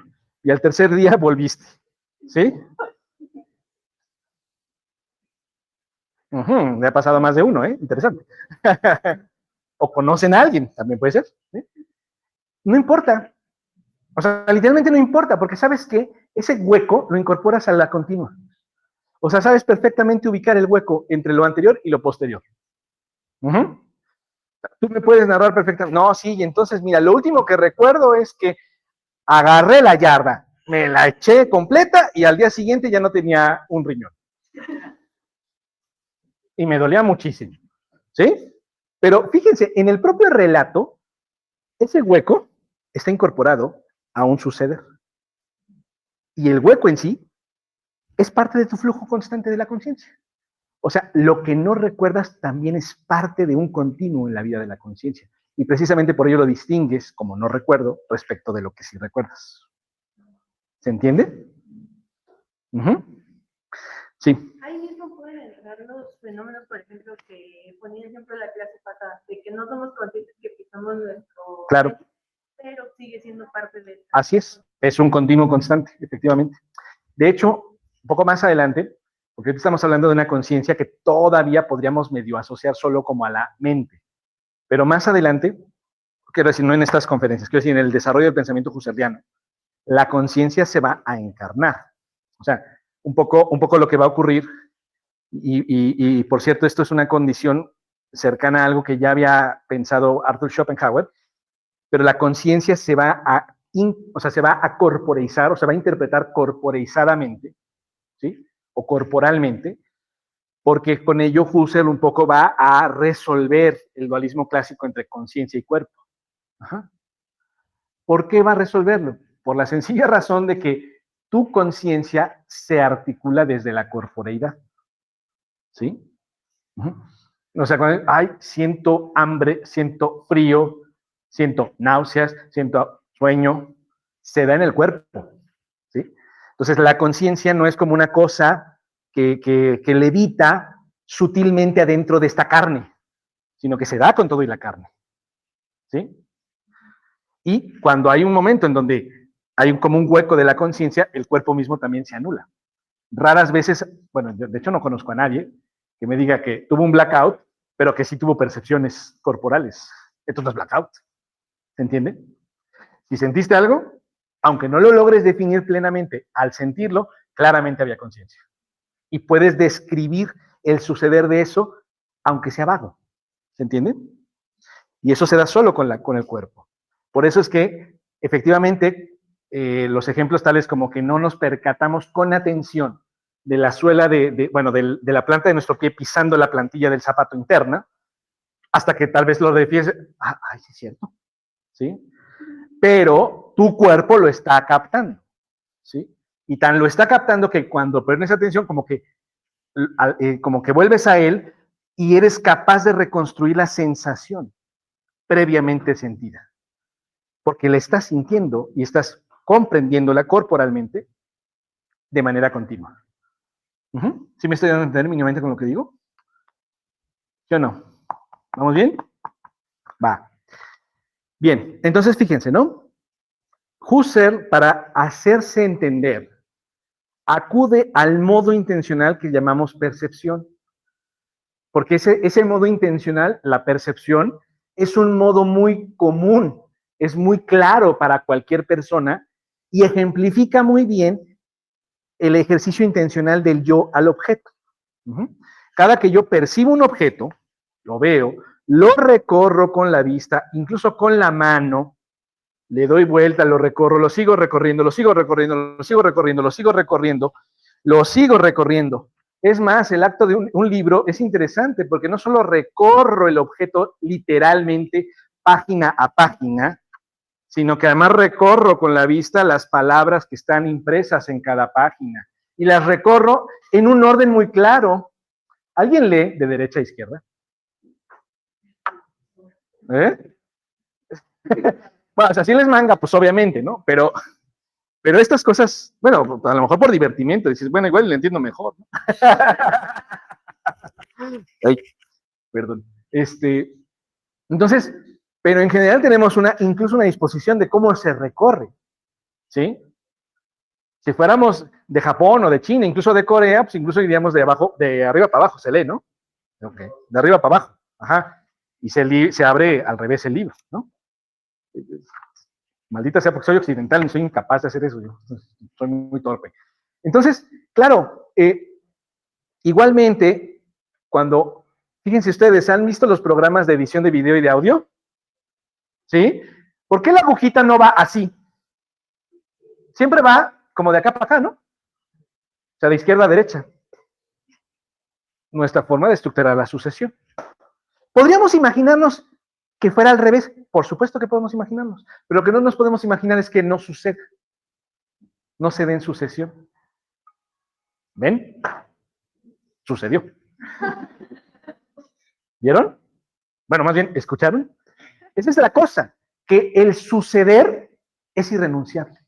Y al tercer día volviste, ¿sí? Le ha pasado a más de uno, ¿eh? Interesante. O conocen a alguien, también puede ser. ¿Sí? No importa. O sea, literalmente no importa, porque ¿sabes qué? Ese hueco lo incorporas a la continua. O sea, sabes perfectamente ubicar el hueco entre lo anterior y lo posterior. Tú me puedes narrar perfectamente. No, sí, y entonces, mira, lo último que recuerdo es que agarré la yarda, me la eché completa y al día siguiente ya no tenía un riñón. Y me dolía muchísimo. ¿Sí? Pero fíjense, en el propio relato, ese hueco está incorporado a un suceder. Y el hueco en sí es parte de tu flujo constante de la conciencia. O sea, lo que no recuerdas también es parte de un continuo en la vida de la conciencia. Y precisamente por ello lo distingues como no recuerdo respecto de lo que sí recuerdas. ¿Se entiende? Sí. Ahí mismo pueden entrar los fenómenos, por ejemplo, que ponía ejemplo la clase pasada, de que no somos conscientes que pisamos nuestro... Claro. Pero sigue siendo parte de eso. Así es un continuo constante, efectivamente. De hecho, un poco más adelante, porque ahorita estamos hablando de una conciencia que todavía podríamos medio asociar solo como a la mente, pero más adelante, quiero decir, no en estas conferencias, quiero decir, en el desarrollo del pensamiento husserliano, la conciencia se va a encarnar. O sea, un poco lo que va a ocurrir, y por cierto, esto es una condición cercana a algo que ya había pensado Arthur Schopenhauer, pero la conciencia se va a corporeizar, o se va a interpretar corporeizadamente, ¿sí? O corporalmente, porque con ello Husserl un poco va a resolver el dualismo clásico entre conciencia y cuerpo. Ajá. ¿Por qué va a resolverlo? Por la sencilla razón de que tu conciencia se articula desde la corporeidad. ¿Sí? O sea, cuando, siento hambre, siento frío, siento náuseas, siento sueño, se da en el cuerpo. ¿Sí? Entonces, la conciencia no es como una cosa que levita sutilmente adentro de esta carne, sino que se da con todo y la carne. ¿Sí? Y cuando hay un momento en donde hay como un hueco de la conciencia, el cuerpo mismo también se anula. Raras veces, bueno, yo de hecho no conozco a nadie que me diga que tuvo un blackout, pero que sí tuvo percepciones corporales. Esto no es blackout. ¿Se entiende? Si sentiste algo, aunque no lo logres definir plenamente, al sentirlo, claramente había conciencia. Y puedes describir el suceder de eso, aunque sea vago. ¿Se entiende? Y eso se da solo con el cuerpo. Por eso es que, efectivamente, los ejemplos tales como que no nos percatamos con atención de la suela de la planta de nuestro pie pisando la plantilla del zapato interna, hasta que tal vez lo defies, ay, sí es cierto, ¿sí? Pero tu cuerpo lo está captando, ¿sí? Y tan lo está captando que cuando pones atención, como que vuelves a él y eres capaz de reconstruir la sensación previamente sentida, porque la estás sintiendo y estás comprendiéndola corporalmente de manera continua. ¿Sí me estoy dando a entender mínimamente con lo que digo? ¿Sí o no? ¿Vamos bien? Va. Bien, entonces fíjense, ¿no? Husserl, para hacerse entender, acude al modo intencional que llamamos percepción. Porque ese modo intencional, la percepción, es un modo muy común, es muy claro para cualquier persona y ejemplifica muy bien el ejercicio intencional del yo al objeto. Cada que yo percibo un objeto, lo veo, lo recorro con la vista, incluso con la mano, le doy vuelta, lo recorro, lo sigo recorriendo, lo sigo recorriendo, lo sigo recorriendo, lo sigo recorriendo, lo sigo recorriendo. Es más, el acto de un libro es interesante porque no solo recorro el objeto literalmente página a página, sino que además recorro con la vista las palabras que están impresas en cada página y las recorro en un orden muy claro. ¿Alguien lee de derecha a izquierda? ¿Eh? Bueno, o sea, si les manga, pues obviamente, ¿no? Pero estas cosas, bueno, a lo mejor por divertimiento, dices, bueno, igual le entiendo mejor, ¿no? Ay, perdón. Entonces, pero en general tenemos incluso una disposición de cómo se recorre, ¿sí? Si fuéramos de Japón o de China, incluso de Corea, pues incluso iríamos de arriba para abajo, se lee, ¿no? Okay. De arriba para abajo, ajá. Y se abre al revés el libro, ¿no? Maldita sea, porque soy occidental y soy incapaz de hacer eso, yo soy muy torpe. Entonces, claro, igualmente, fíjense ustedes, ¿han visto los programas de edición de video y de audio? ¿Sí? ¿Por qué la agujita no va así? Siempre va como de acá para acá, ¿no? O sea, de izquierda a derecha. Nuestra forma de estructurar la sucesión. ¿Podríamos imaginarnos que fuera al revés? Por supuesto que podemos imaginarnos, pero lo que no nos podemos imaginar es que no suceda. No se dé en sucesión. ¿Ven? Sucedió. ¿Vieron? Bueno, más bien, ¿escucharon? Esa es la cosa, que el suceder es irrenunciable.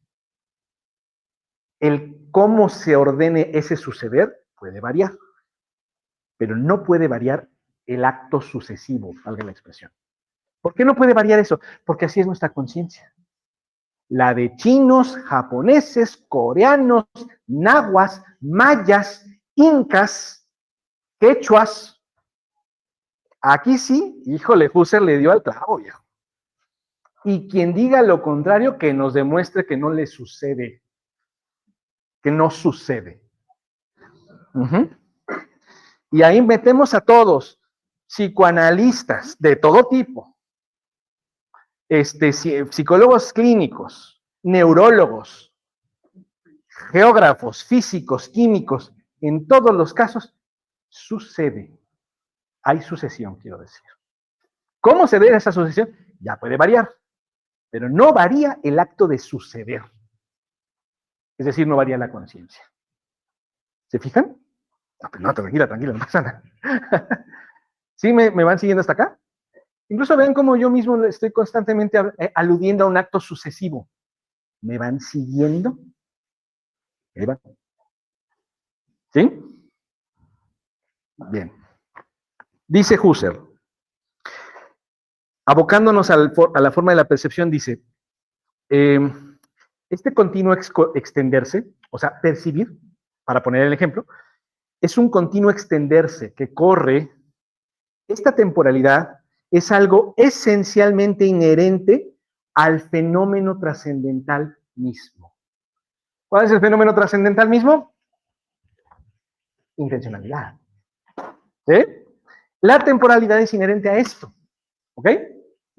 El cómo se ordene ese suceder puede variar, pero no puede variar el acto sucesivo, valga la expresión. ¿Por qué no puede variar eso? Porque así es nuestra conciencia. La de chinos, japoneses, coreanos, nahuas, mayas, incas, quechuas. Aquí sí, híjole, Husserl le dio al clavo, viejo. Y quien diga lo contrario, que nos demuestre que no le sucede. Que no sucede. Y ahí metemos a todos, psicoanalistas de todo tipo, psicólogos clínicos, neurólogos, geógrafos, físicos, químicos, en todos los casos sucede. Hay sucesión, quiero decir. ¿Cómo se ve esa sucesión? Ya puede variar, pero no varía el acto de suceder. Es decir, no varía la conciencia. ¿Se fijan? No, tranquila, no pasa nada. ¿Sí me van siguiendo hasta acá? Incluso ven cómo yo mismo estoy constantemente aludiendo a un acto sucesivo. ¿Me van siguiendo? Ahí van. ¿Sí? Bien. Dice Husserl, abocándonos a la forma de la percepción, dice, Este continuo extenderse, o sea, percibir, para poner el ejemplo, es un continuo extenderse que corre. Esta temporalidad es algo esencialmente inherente al fenómeno trascendental mismo. ¿Cuál es el fenómeno trascendental mismo? Intencionalidad. ¿Sí? La temporalidad es inherente a esto. ¿Ok?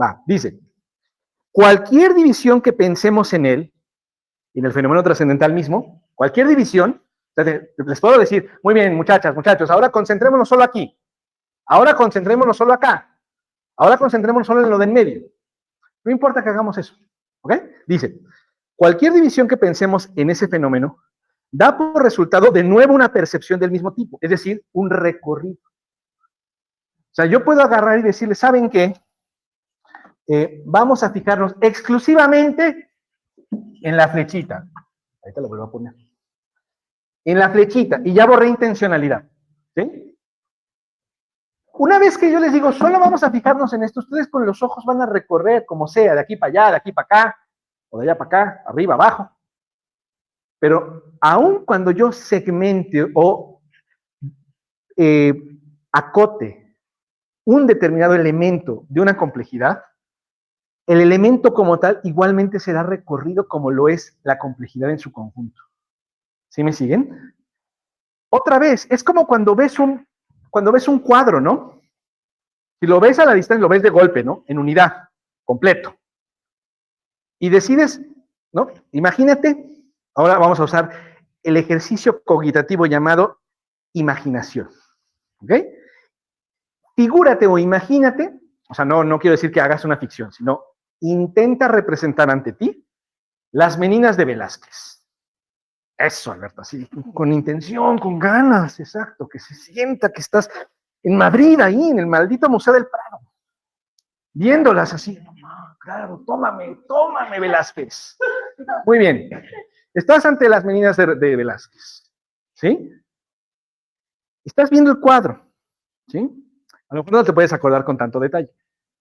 Va, dice, cualquier división que pensemos en él, en el fenómeno trascendental mismo, cualquier división, les puedo decir, muy bien, muchachas, muchachos, ahora concentrémonos solo aquí, ahora concentrémonos solo acá, ahora concentrémonos solo en lo de en medio. No importa que hagamos eso. ¿Ok? Dice, cualquier división que pensemos en ese fenómeno da por resultado de nuevo una percepción del mismo tipo, es decir, un recorrido. O sea, yo puedo agarrar y decirle, ¿saben qué? Vamos a fijarnos exclusivamente en la flechita. Ahorita lo vuelvo a poner. En la flechita, y ya borré intencionalidad. ¿Sí? Una vez que yo les digo, solo vamos a fijarnos en esto, ustedes con los ojos van a recorrer como sea, de aquí para allá, de aquí para acá, o de allá para acá, arriba, abajo. Pero aun cuando yo segmente o acote un determinado elemento de una complejidad, el elemento como tal igualmente será recorrido como lo es la complejidad en su conjunto. ¿Sí me siguen? Otra vez, es como cuando ves un cuadro, ¿no? Si lo ves a la distancia, lo ves de golpe, ¿no? En unidad, completo. Y decides, ¿no? Imagínate, ahora vamos a usar el ejercicio cogitativo llamado imaginación. ¿Ok? Figúrate o imagínate, o sea, no quiero decir que hagas una ficción, sino intenta representar ante ti las meninas de Velázquez. Eso, Alberto, así, con intención, con ganas, exacto, que se sienta que estás en Madrid, ahí, en el maldito Museo del Prado, viéndolas así, claro, tómame, Velázquez. Muy bien, estás ante las meninas de Velázquez, ¿sí? Estás viendo el cuadro, ¿sí? A lo mejor no te puedes acordar con tanto detalle,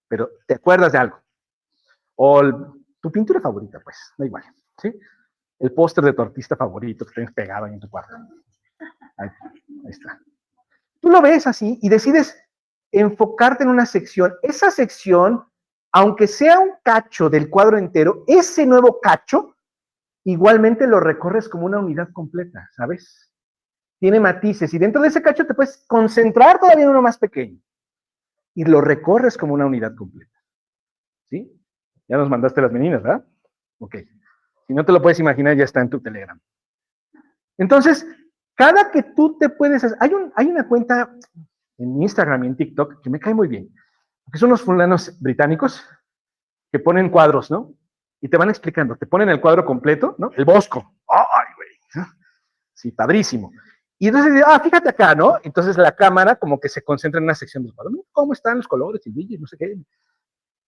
pero te acuerdas de algo. O tu pintura favorita, pues, da igual, ¿sí? El póster de tu artista favorito que tienes pegado ahí en tu cuarto. Ahí está. Tú lo ves así y decides enfocarte en una sección. Esa sección, aunque sea un cacho del cuadro entero, ese nuevo cacho, igualmente lo recorres como una unidad completa, ¿sabes? Tiene matices y dentro de ese cacho te puedes concentrar todavía en uno más pequeño y lo recorres como una unidad completa. ¿Sí? Ya nos mandaste las meninas, ¿verdad? Ok. Si no te lo puedes imaginar, ya está en tu Telegram. Entonces, cada que tú te puedes hacer, hay una cuenta en Instagram y en TikTok que me cae muy bien, que son unos fulanos británicos que ponen cuadros, ¿no? Y te van explicando, te ponen el cuadro completo, ¿no? El Bosco. ¡Ay, güey! Sí, padrísimo. Y entonces, fíjate acá, ¿no? Entonces la cámara como que se concentra en una sección del cuadro. ¿Cómo están los colores, el brillo, no sé qué?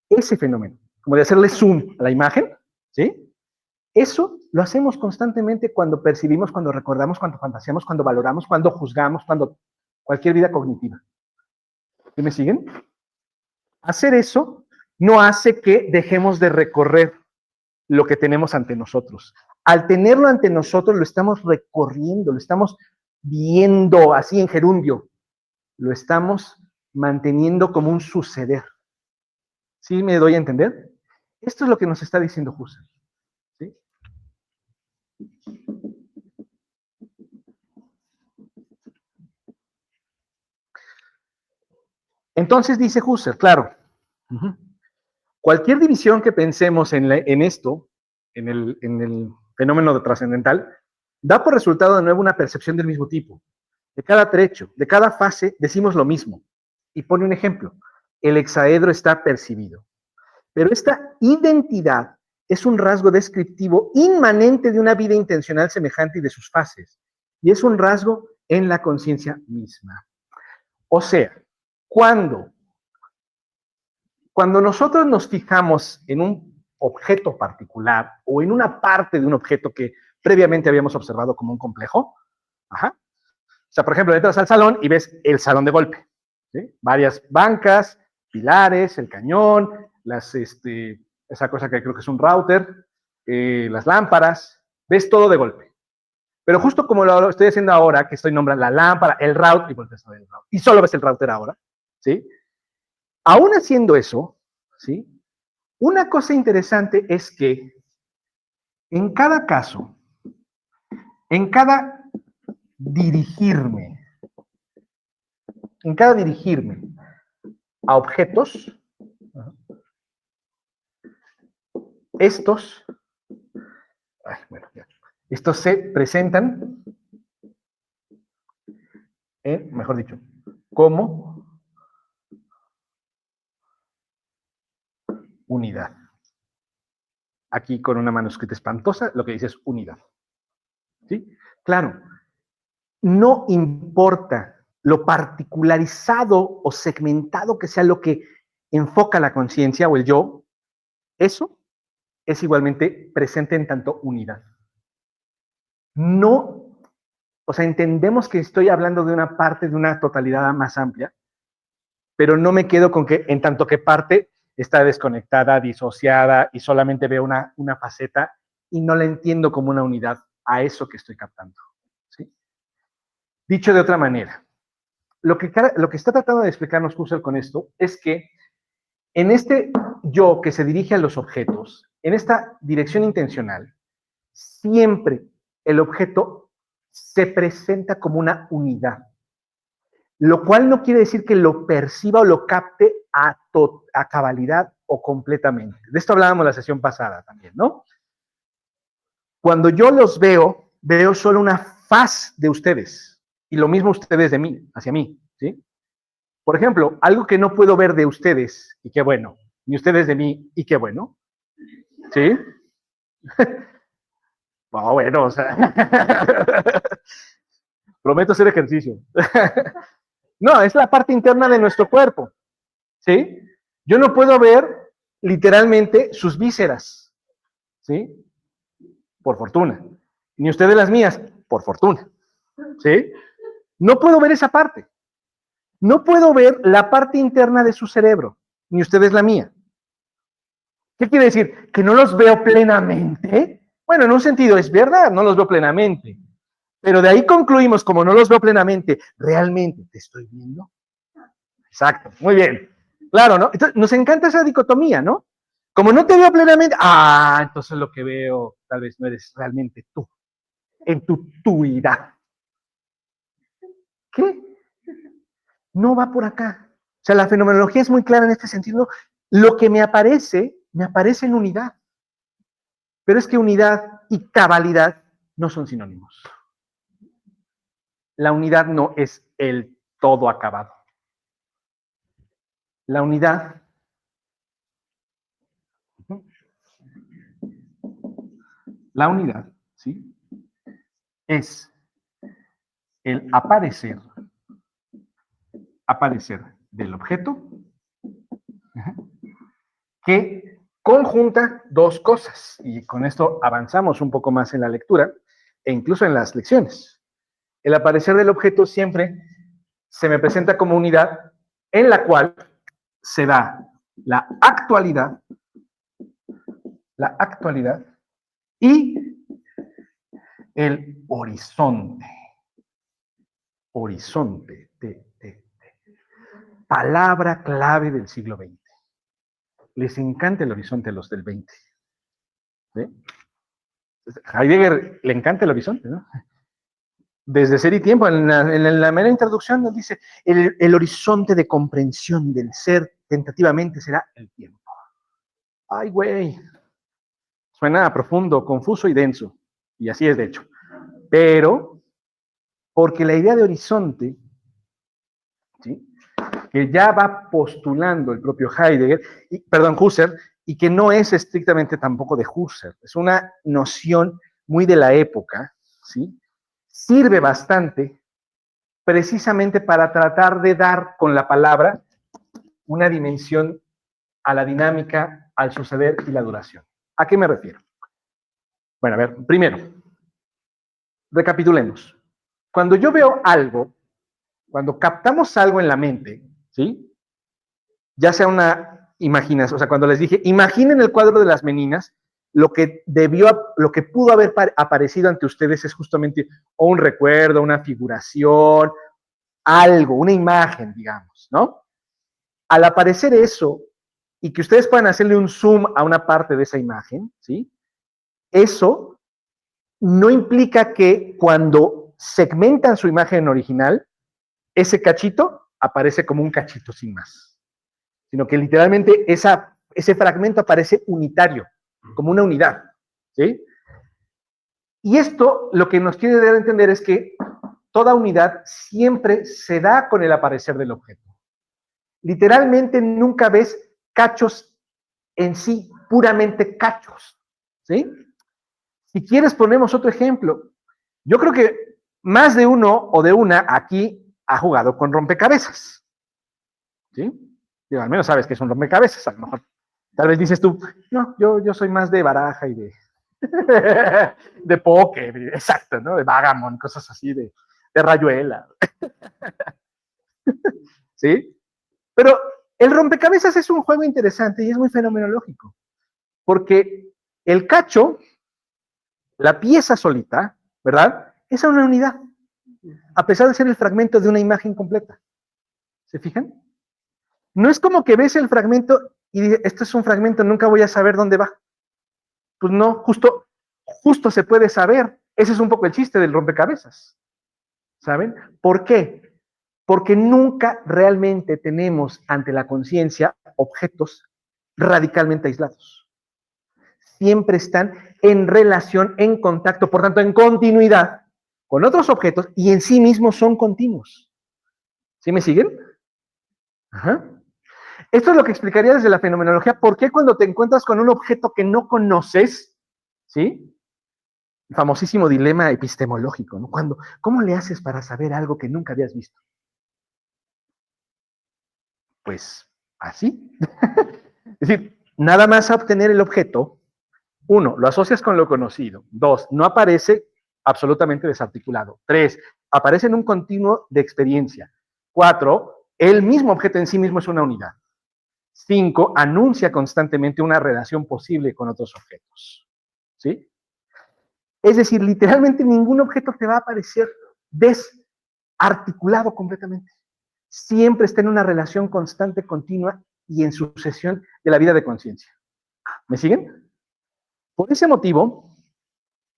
Ese fenómeno, como de hacerle zoom a la imagen, ¿sí? Eso lo hacemos constantemente cuando percibimos, cuando recordamos, cuando fantaseamos, cuando valoramos, cuando juzgamos, cuando cualquier vida cognitiva. ¿Sí me siguen? Hacer eso no hace que dejemos de recorrer lo que tenemos ante nosotros. Al tenerlo ante nosotros, lo estamos recorriendo, lo estamos viendo así en gerundio, lo estamos manteniendo como un suceder. ¿Sí me doy a entender? Esto es lo que nos está diciendo Husserl. ¿Sí? Entonces dice Husserl, claro, cualquier división que pensemos en esto, en el fenómeno de trascendental, da por resultado de nuevo una percepción del mismo tipo. De cada trecho, de cada fase, decimos lo mismo. Y pone un ejemplo. El hexaedro está percibido. Pero esta identidad es un rasgo descriptivo inmanente de una vida intencional semejante y de sus fases. Y es un rasgo en la conciencia misma. O sea, cuando nosotros nos fijamos en un objeto particular o en una parte de un objeto que previamente habíamos observado como un complejo, o sea, por ejemplo, entras al salón y ves el salón de golpe, ¿sí? Varias bancas, pilares, el cañón, esa cosa que creo que es un router, las lámparas, ves todo de golpe. Pero justo como lo estoy haciendo ahora, que estoy nombrando la lámpara, el router, y volteas a ver el router, y solo ves el router ahora, ¿sí? Aún haciendo eso, ¿sí? Una cosa interesante es que en cada caso, en cada dirigirme a objetos, estos se presentan, mejor dicho, como unidad. Aquí con una manuscrita espantosa, lo que dice es unidad. ¿Sí? Claro, no importa lo particularizado o segmentado que sea lo que enfoca la conciencia o el yo, eso es igualmente presente en tanto unidad. No, o sea, entendemos que estoy hablando de una parte de una totalidad más amplia, pero no me quedo con que en tanto que parte está desconectada, disociada y solamente veo una faceta y no la entiendo como una unidad a eso que estoy captando. ¿Sí? Dicho de otra manera, lo que está tratando de explicarnos Husserl con esto es que en este yo que se dirige a los objetos, en esta dirección intencional, siempre el objeto se presenta como una unidad, lo cual no quiere decir que lo perciba o lo capte a cabalidad o completamente. De esto hablábamos la sesión pasada también, ¿no? Cuando yo los veo, veo solo una faz de ustedes, y lo mismo ustedes de mí, hacia mí, ¿sí? Por ejemplo, algo que no puedo ver de ustedes, y qué bueno, ni ustedes de mí, y qué bueno, ¿sí? Oh, bueno, o sea, prometo hacer ejercicio. No, es la parte interna de nuestro cuerpo, ¿sí? Yo no puedo ver literalmente sus vísceras, ¿sí? Por fortuna. Ni ustedes las mías, por fortuna, ¿sí? No puedo ver esa parte. No puedo ver la parte interna de su cerebro, ni ustedes la mía. ¿Qué quiere decir? ¿Que no los veo plenamente? Bueno, en un sentido es verdad, no los veo plenamente. Pero de ahí concluimos, como no los veo plenamente, ¿realmente te estoy viendo? Exacto, muy bien. Claro, ¿no? Entonces, nos encanta esa dicotomía, ¿no? Como no te veo plenamente, entonces lo que veo tal vez no eres realmente tú, en tu tuidad. ¿Qué? No va por acá. O sea, la fenomenología es muy clara en este sentido. Lo que me aparece en unidad. Pero es que unidad y cabalidad no son sinónimos. La unidad no es el todo acabado. La unidad ¿sí? Es el aparecer del objeto que conjunta dos cosas. Y con esto avanzamos un poco más en la lectura e incluso en las lecciones. El aparecer del objeto siempre se me presenta como unidad en la cual se da la actualidad y el horizonte. Horizonte. Palabra clave del siglo XX. Les encanta el horizonte a los del 20. ¿Sí? Heidegger le encanta el horizonte, ¿no? Desde Ser y Tiempo, en la mera introducción nos dice, el horizonte de comprensión del ser tentativamente será el tiempo. Ay, güey. Suena profundo, confuso y denso. Y así es, de hecho. Pero, porque la idea de horizonte, ¿sí? Que ya va postulando el propio Husserl, y que no es estrictamente tampoco de Husserl, es una noción muy de la época, ¿sí? Sirve bastante precisamente para tratar de dar con la palabra una dimensión a la dinámica, al suceder y la duración. ¿A qué me refiero? Bueno, a ver, primero, recapitulemos. Cuando yo veo algo, cuando captamos algo en la mente, ¿sí? Ya sea una imaginación, o sea, cuando les dije, imaginen el cuadro de las meninas, lo que pudo haber aparecido ante ustedes es justamente o un recuerdo, una figuración, algo, una imagen, digamos, ¿no? Al aparecer eso, y que ustedes puedan hacerle un zoom a una parte de esa imagen, ¿sí? Eso no implica que cuando segmentan su imagen original, ese cachito aparece como un cachito sin más, sino que literalmente ese fragmento aparece unitario, como una unidad, ¿sí? Y esto lo que nos quiere dar a entender es que toda unidad siempre se da con el aparecer del objeto. Literalmente nunca ves cachos en sí, puramente cachos, ¿sí? Si quieres ponemos otro ejemplo. Yo creo que más de uno o de una aquí ha jugado con rompecabezas, ¿sí? Digo, al menos sabes que es un rompecabezas, a lo mejor. Tal vez dices tú, no, yo soy más de baraja y de póker, exacto, ¿no? De Vagamon, cosas así, de rayuela. ¿Sí? Pero el rompecabezas es un juego interesante y es muy fenomenológico, porque el cacho, la pieza solita, ¿verdad? Es una unidad, a pesar de ser el fragmento de una imagen completa. ¿Se fijan? No es como que ves el fragmento y dices, esto es un fragmento, nunca voy a saber dónde va. Pues no, justo se puede saber. Ese es un poco el chiste del rompecabezas. ¿Saben? ¿Por qué? Porque nunca realmente tenemos ante la conciencia objetos radicalmente aislados. Siempre están en relación, en contacto, por tanto, en continuidad con otros objetos y en sí mismos son continuos. ¿Sí me siguen? Ajá. Esto es lo que explicaría desde la fenomenología. ¿Por qué cuando te encuentras con un objeto que no conoces, ¿sí? El famosísimo dilema epistemológico, ¿no? ¿Cómo le haces para saber algo que nunca habías visto? Pues así. Es decir, nada más a obtener el objeto, 1, lo asocias con lo conocido. 2, no aparece absolutamente desarticulado. 3, aparece en un continuo de experiencia. 4, el mismo objeto en sí mismo es una unidad. 5, anuncia constantemente una relación posible con otros objetos. ¿Sí? Es decir, literalmente ningún objeto te va a aparecer desarticulado completamente. Siempre está en una relación constante, continua y en sucesión de la vida de conciencia. ¿Me siguen? Por ese motivo,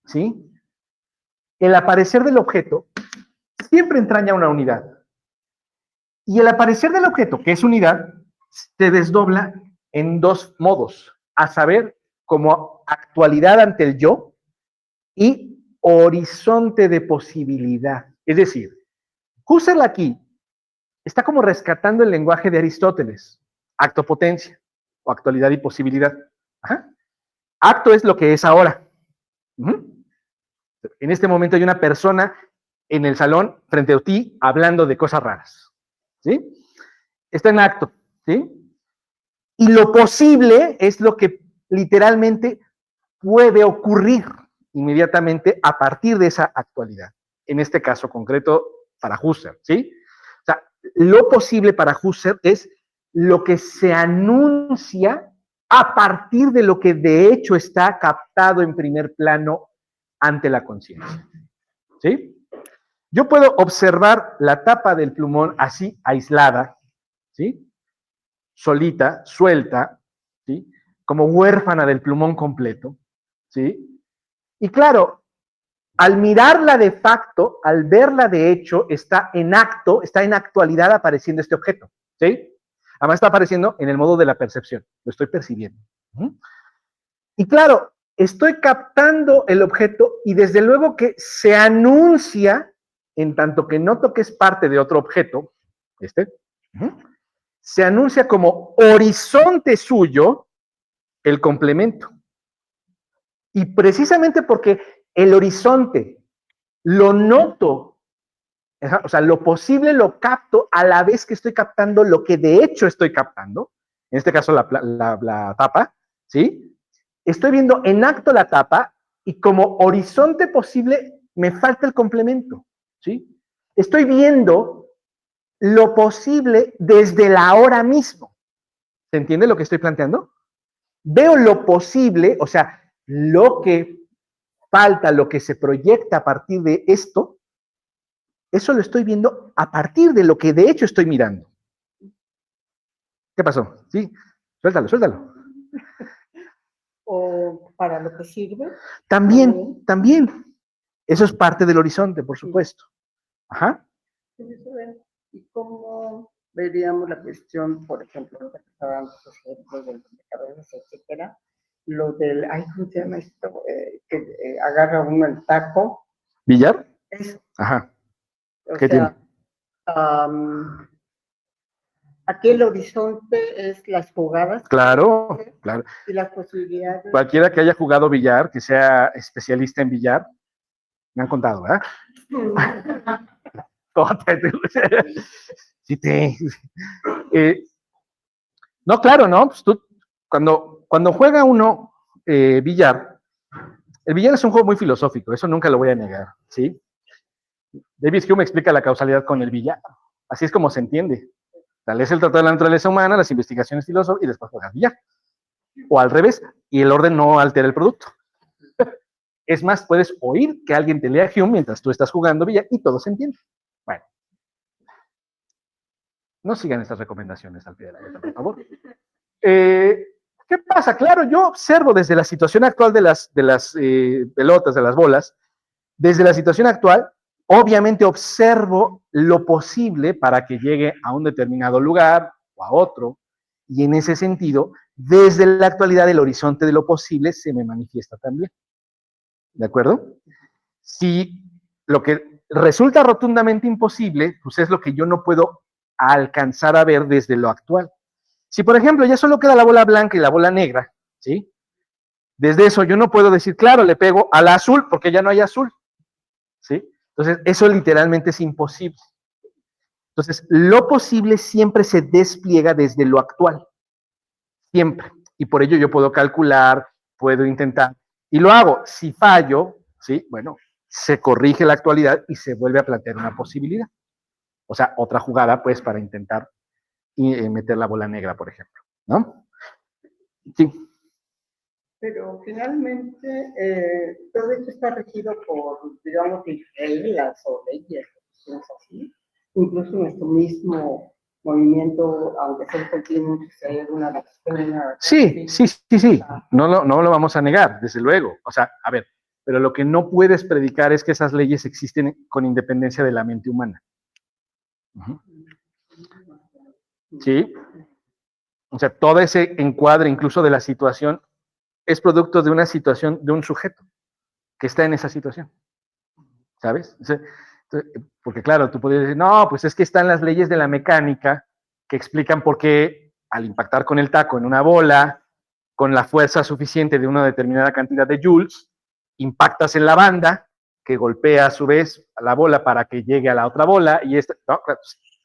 ¿sí? El aparecer del objeto siempre entraña una unidad. Y el aparecer del objeto, que es unidad, se desdobla en dos modos, a saber, como actualidad ante el yo y horizonte de posibilidad. Es decir, Husserl aquí está como rescatando el lenguaje de Aristóteles, acto-potencia, o actualidad y posibilidad. Ajá. Acto es lo que es ahora. En este momento hay una persona en el salón frente a ti hablando de cosas raras. ¿Sí? Está en acto. ¿Sí? Y lo posible es lo que literalmente puede ocurrir inmediatamente a partir de esa actualidad. En este caso concreto, para Husserl. ¿Sí? O sea, lo posible para Husserl es lo que se anuncia a partir de lo que de hecho está captado en primer plano ante la conciencia. ¿Sí? Yo puedo observar la tapa del plumón así, aislada, ¿sí? Solita, suelta, ¿sí? Como huérfana del plumón completo, ¿sí? Y claro, al mirarla de facto, al verla de hecho, está en acto, está en actualidad apareciendo este objeto, ¿sí? Además está apareciendo en el modo de la percepción, lo estoy percibiendo. Y claro, estoy captando el objeto y desde luego que se anuncia, en tanto que noto que es parte de otro objeto, se anuncia como horizonte suyo el complemento. Y precisamente porque el horizonte lo noto, o sea, lo posible lo capto a la vez que estoy captando lo que de hecho estoy captando, en este caso la tapa, ¿sí? Estoy viendo en acto la tapa y como horizonte posible me falta el complemento, ¿sí? Estoy viendo lo posible desde la ahora mismo. ¿Se entiende lo que estoy planteando? Veo lo posible, o sea, lo que falta, lo que se proyecta a partir de esto, eso lo estoy viendo a partir de lo que de hecho estoy mirando. ¿Qué pasó? Sí, suéltalo, suéltalo. O para lo que sirve. También. Eso es parte del horizonte, por supuesto. Ajá. ¿Y cómo veríamos la cuestión, por ejemplo, que estaban los ejemplos de rompecabezas, etcétera? Lo del, ¿cómo se llama esto? Que agarra uno el taco. ¿Billar? Eso. Ajá. ¿Qué tiene? Aquí el horizonte es las jugadas. Claro. Y las posibilidades. Cualquiera que haya jugado billar, que sea especialista en billar, me han contado, ¿verdad? No, claro, ¿no? Pues tú, cuando juega uno billar, el billar es un juego muy filosófico, eso nunca lo voy a negar, ¿sí? David Hume explica la causalidad con el billar, así es como se entiende. Tal es el tratado de la naturaleza humana, las investigaciones filosóficas y después juegas billar. O al revés, y el orden no altera el producto. Es más, puedes oír que alguien te lea Hume mientras tú estás jugando billar y todo se entiende. Bueno. No sigan estas recomendaciones al pie de la letra, por favor. ¿Qué pasa? Claro, yo observo desde la situación actual de las pelotas, de las bolas, desde la situación actual, obviamente observo lo posible para que llegue a un determinado lugar o a otro, y en ese sentido, desde la actualidad, el horizonte de lo posible se me manifiesta también. ¿De acuerdo? Si lo que resulta rotundamente imposible, pues es lo que yo no puedo alcanzar a ver desde lo actual. Si, por ejemplo, ya solo queda la bola blanca y la bola negra, ¿sí? Desde eso yo no puedo decir, claro, le pego a la azul porque ya no hay azul, ¿sí? Entonces, eso literalmente es imposible. Entonces, lo posible siempre se despliega desde lo actual. Siempre. Y por ello yo puedo calcular, puedo intentar. Y lo hago. Si fallo, ¿sí? Bueno, se corrige la actualidad y se vuelve a plantear una posibilidad. O sea, otra jugada, pues, para intentar meter la bola negra, por ejemplo, ¿no? Sí. Pero finalmente todo esto está regido por, digamos, reglas o leyes, así. Incluso nuestro mismo movimiento, aunque sea continuo, que hay alguna... Sí. No lo vamos a negar, desde luego. O sea, a ver, pero lo que no puedes predicar es que esas leyes existen con independencia de la mente humana. ¿Sí? O sea, todo ese encuadre, incluso de la situación, es producto de una situación, de un sujeto que está en esa situación. ¿Sabes? Porque claro, tú podrías decir, no, pues es que están las leyes de la mecánica que explican por qué al impactar con el taco en una bola, con la fuerza suficiente de una determinada cantidad de joules, impactas en la banda, que golpea a su vez a la bola para que llegue a la otra bola, y no,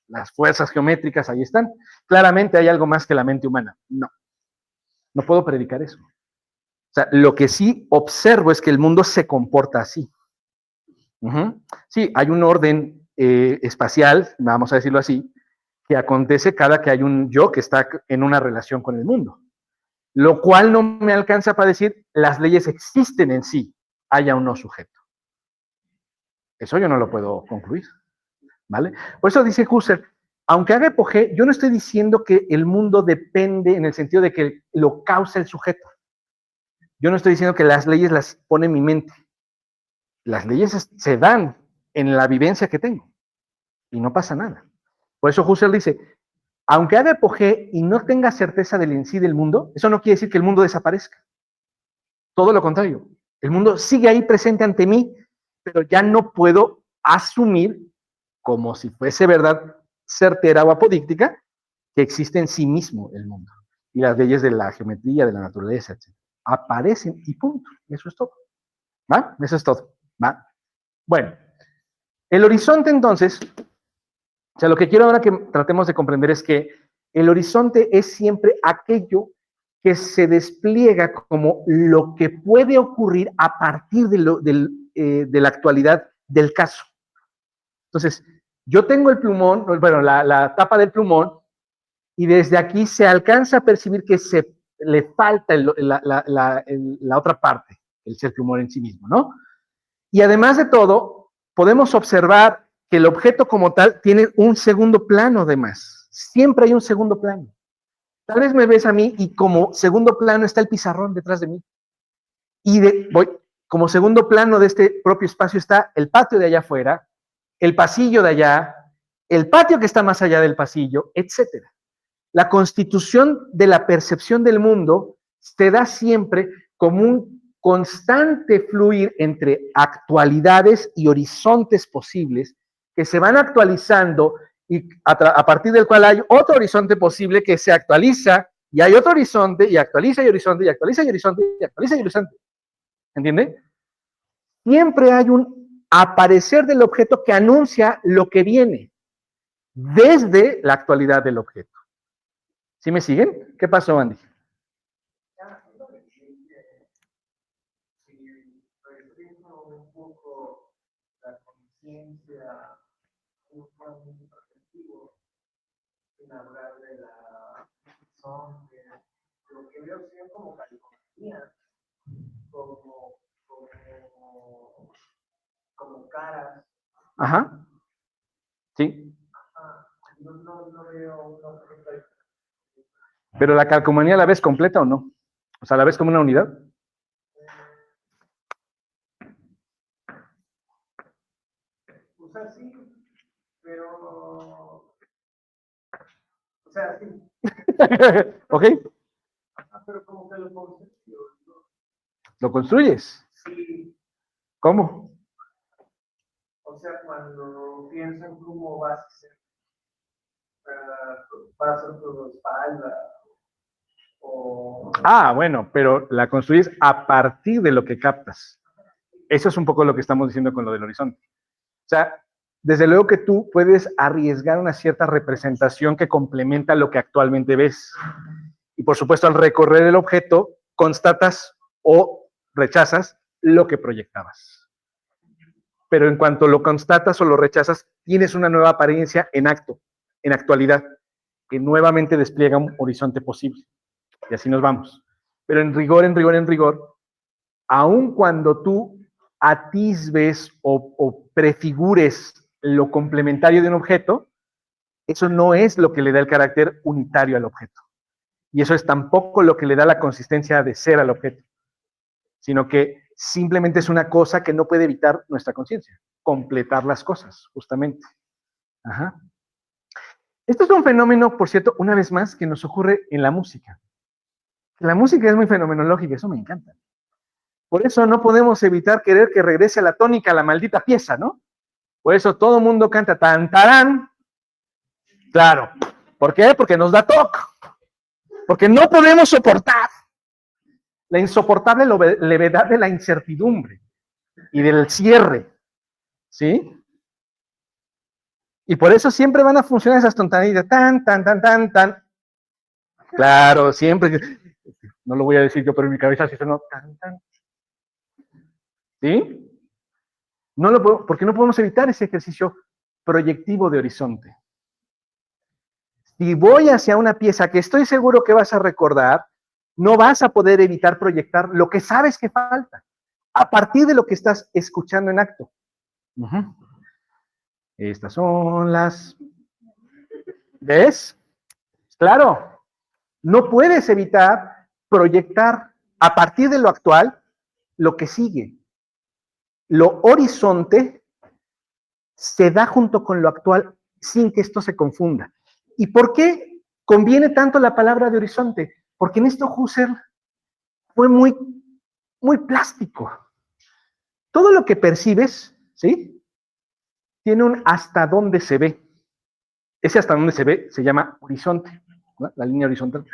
las fuerzas geométricas ahí están. Claramente hay algo más que la mente humana. No puedo predicar eso. O sea, lo que sí observo es que el mundo se comporta así. Sí, hay un orden espacial, vamos a decirlo así, que acontece cada que hay un yo que está en una relación con el mundo. Lo cual no me alcanza para decir las leyes existen en sí, haya un no sujeto. Eso yo no lo puedo concluir, ¿vale? Por eso dice Husserl, aunque haga epogé, yo no estoy diciendo que el mundo depende en el sentido de que lo causa el sujeto. Yo no estoy diciendo que las leyes las pone mi mente. Las leyes se dan en la vivencia que tengo y no pasa nada. Por eso Husserl dice, aunque haga epogé y no tenga certeza del en sí del mundo, eso no quiere decir que el mundo desaparezca. Todo lo contrario, el mundo sigue ahí presente ante mí, pero ya no puedo asumir, como si fuese verdad certera o apodíctica, que existe en sí mismo el mundo. Y las leyes de la geometría, de la naturaleza, etc. Aparecen y punto. Eso es todo. ¿Va? Eso es todo. ¿Va? Bueno, el horizonte entonces, o sea, lo que quiero ahora que tratemos de comprender es que el horizonte es siempre aquello que se despliega como lo que puede ocurrir a partir de la actualidad del caso. Entonces, yo tengo el plumón, bueno, la tapa del plumón, y desde aquí se alcanza a percibir que se le falta la otra parte, el ser humor en sí mismo, ¿no? Y además de todo, podemos observar que el objeto como tal tiene un segundo plano además. Siempre hay un segundo plano. Tal vez me ves a mí y como segundo plano está el pizarrón detrás de mí. Y como segundo plano de este propio espacio está el patio de allá afuera, el pasillo de allá, el patio que está más allá del pasillo, etc. La constitución de la percepción del mundo se da siempre como un constante fluir entre actualidades y horizontes posibles que se van actualizando y a partir del cual hay otro horizonte posible que se actualiza y hay otro horizonte y actualiza y horizonte y actualiza y horizonte y actualiza y horizonte. ¿Entiende? Siempre hay un aparecer del objeto que anuncia lo que viene desde la actualidad del objeto. ¿Sí me siguen? ¿Qué pasó, Andy? Un poco la conciencia, un plan perspectivo, sin hablar de la son, lo que veo son como caligrafía, como caras. Ajá. Sí. No veo una. ¿Pero la calcomanía la ves completa o no? O sea, ¿la ves como una unidad? O sea, sí, pero. O sea, sí. ¿Ok? Pero como que lo construyo, ¿no? ¿Lo construyes? Sí. ¿Cómo? O sea, cuando pienso en cómo vas a ser, vas a tu espalda. Bueno, pero la construyes a partir de lo que captas. Eso es un poco lo que estamos diciendo con lo del horizonte. O sea, desde luego que tú puedes arriesgar una cierta representación que complementa lo que actualmente ves. Y por supuesto, al recorrer el objeto, constatas o rechazas lo que proyectabas. Pero en cuanto lo constatas o lo rechazas, tienes una nueva apariencia en acto, en actualidad, que nuevamente despliega un horizonte posible. Y así nos vamos. Pero en rigor, aun cuando tú atisbes o prefigures lo complementario de un objeto, eso no es lo que le da el carácter unitario al objeto. Y eso es tampoco lo que le da la consistencia de ser al objeto, sino que simplemente es una cosa que no puede evitar nuestra conciencia, completar las cosas, justamente. Ajá. Esto es un fenómeno, por cierto, una vez más, que nos ocurre en la música. La música es muy fenomenológica, eso me encanta. Por eso no podemos evitar querer que regrese a la tónica la maldita pieza, ¿no? Por eso todo el mundo canta tan tarán. Claro. ¿Por qué? Porque nos da toque. Porque no podemos soportar la insoportable levedad de la incertidumbre y del cierre. ¿Sí? Y por eso siempre van a funcionar esas tonterías, tan. Claro, siempre. No lo voy a decir yo, pero en mi cabeza sí sonó tan. ¿Sí? Porque no podemos evitar ese ejercicio proyectivo de horizonte. Si voy hacia una pieza que estoy seguro que vas a recordar, no vas a poder evitar proyectar lo que sabes que falta, a partir de lo que estás escuchando en acto. Estas son las... ¿Ves? Claro, no puedes evitar proyectar a partir de lo actual lo que sigue. Lo horizonte se da junto con lo actual sin que esto se confunda. ¿Y por qué conviene tanto la palabra de horizonte? Porque en esto Husserl fue muy plástico. Todo lo que percibes, ¿sí? Tiene un hasta dónde se ve. Ese hasta dónde se ve se llama horizonte, ¿no? La línea horizontal.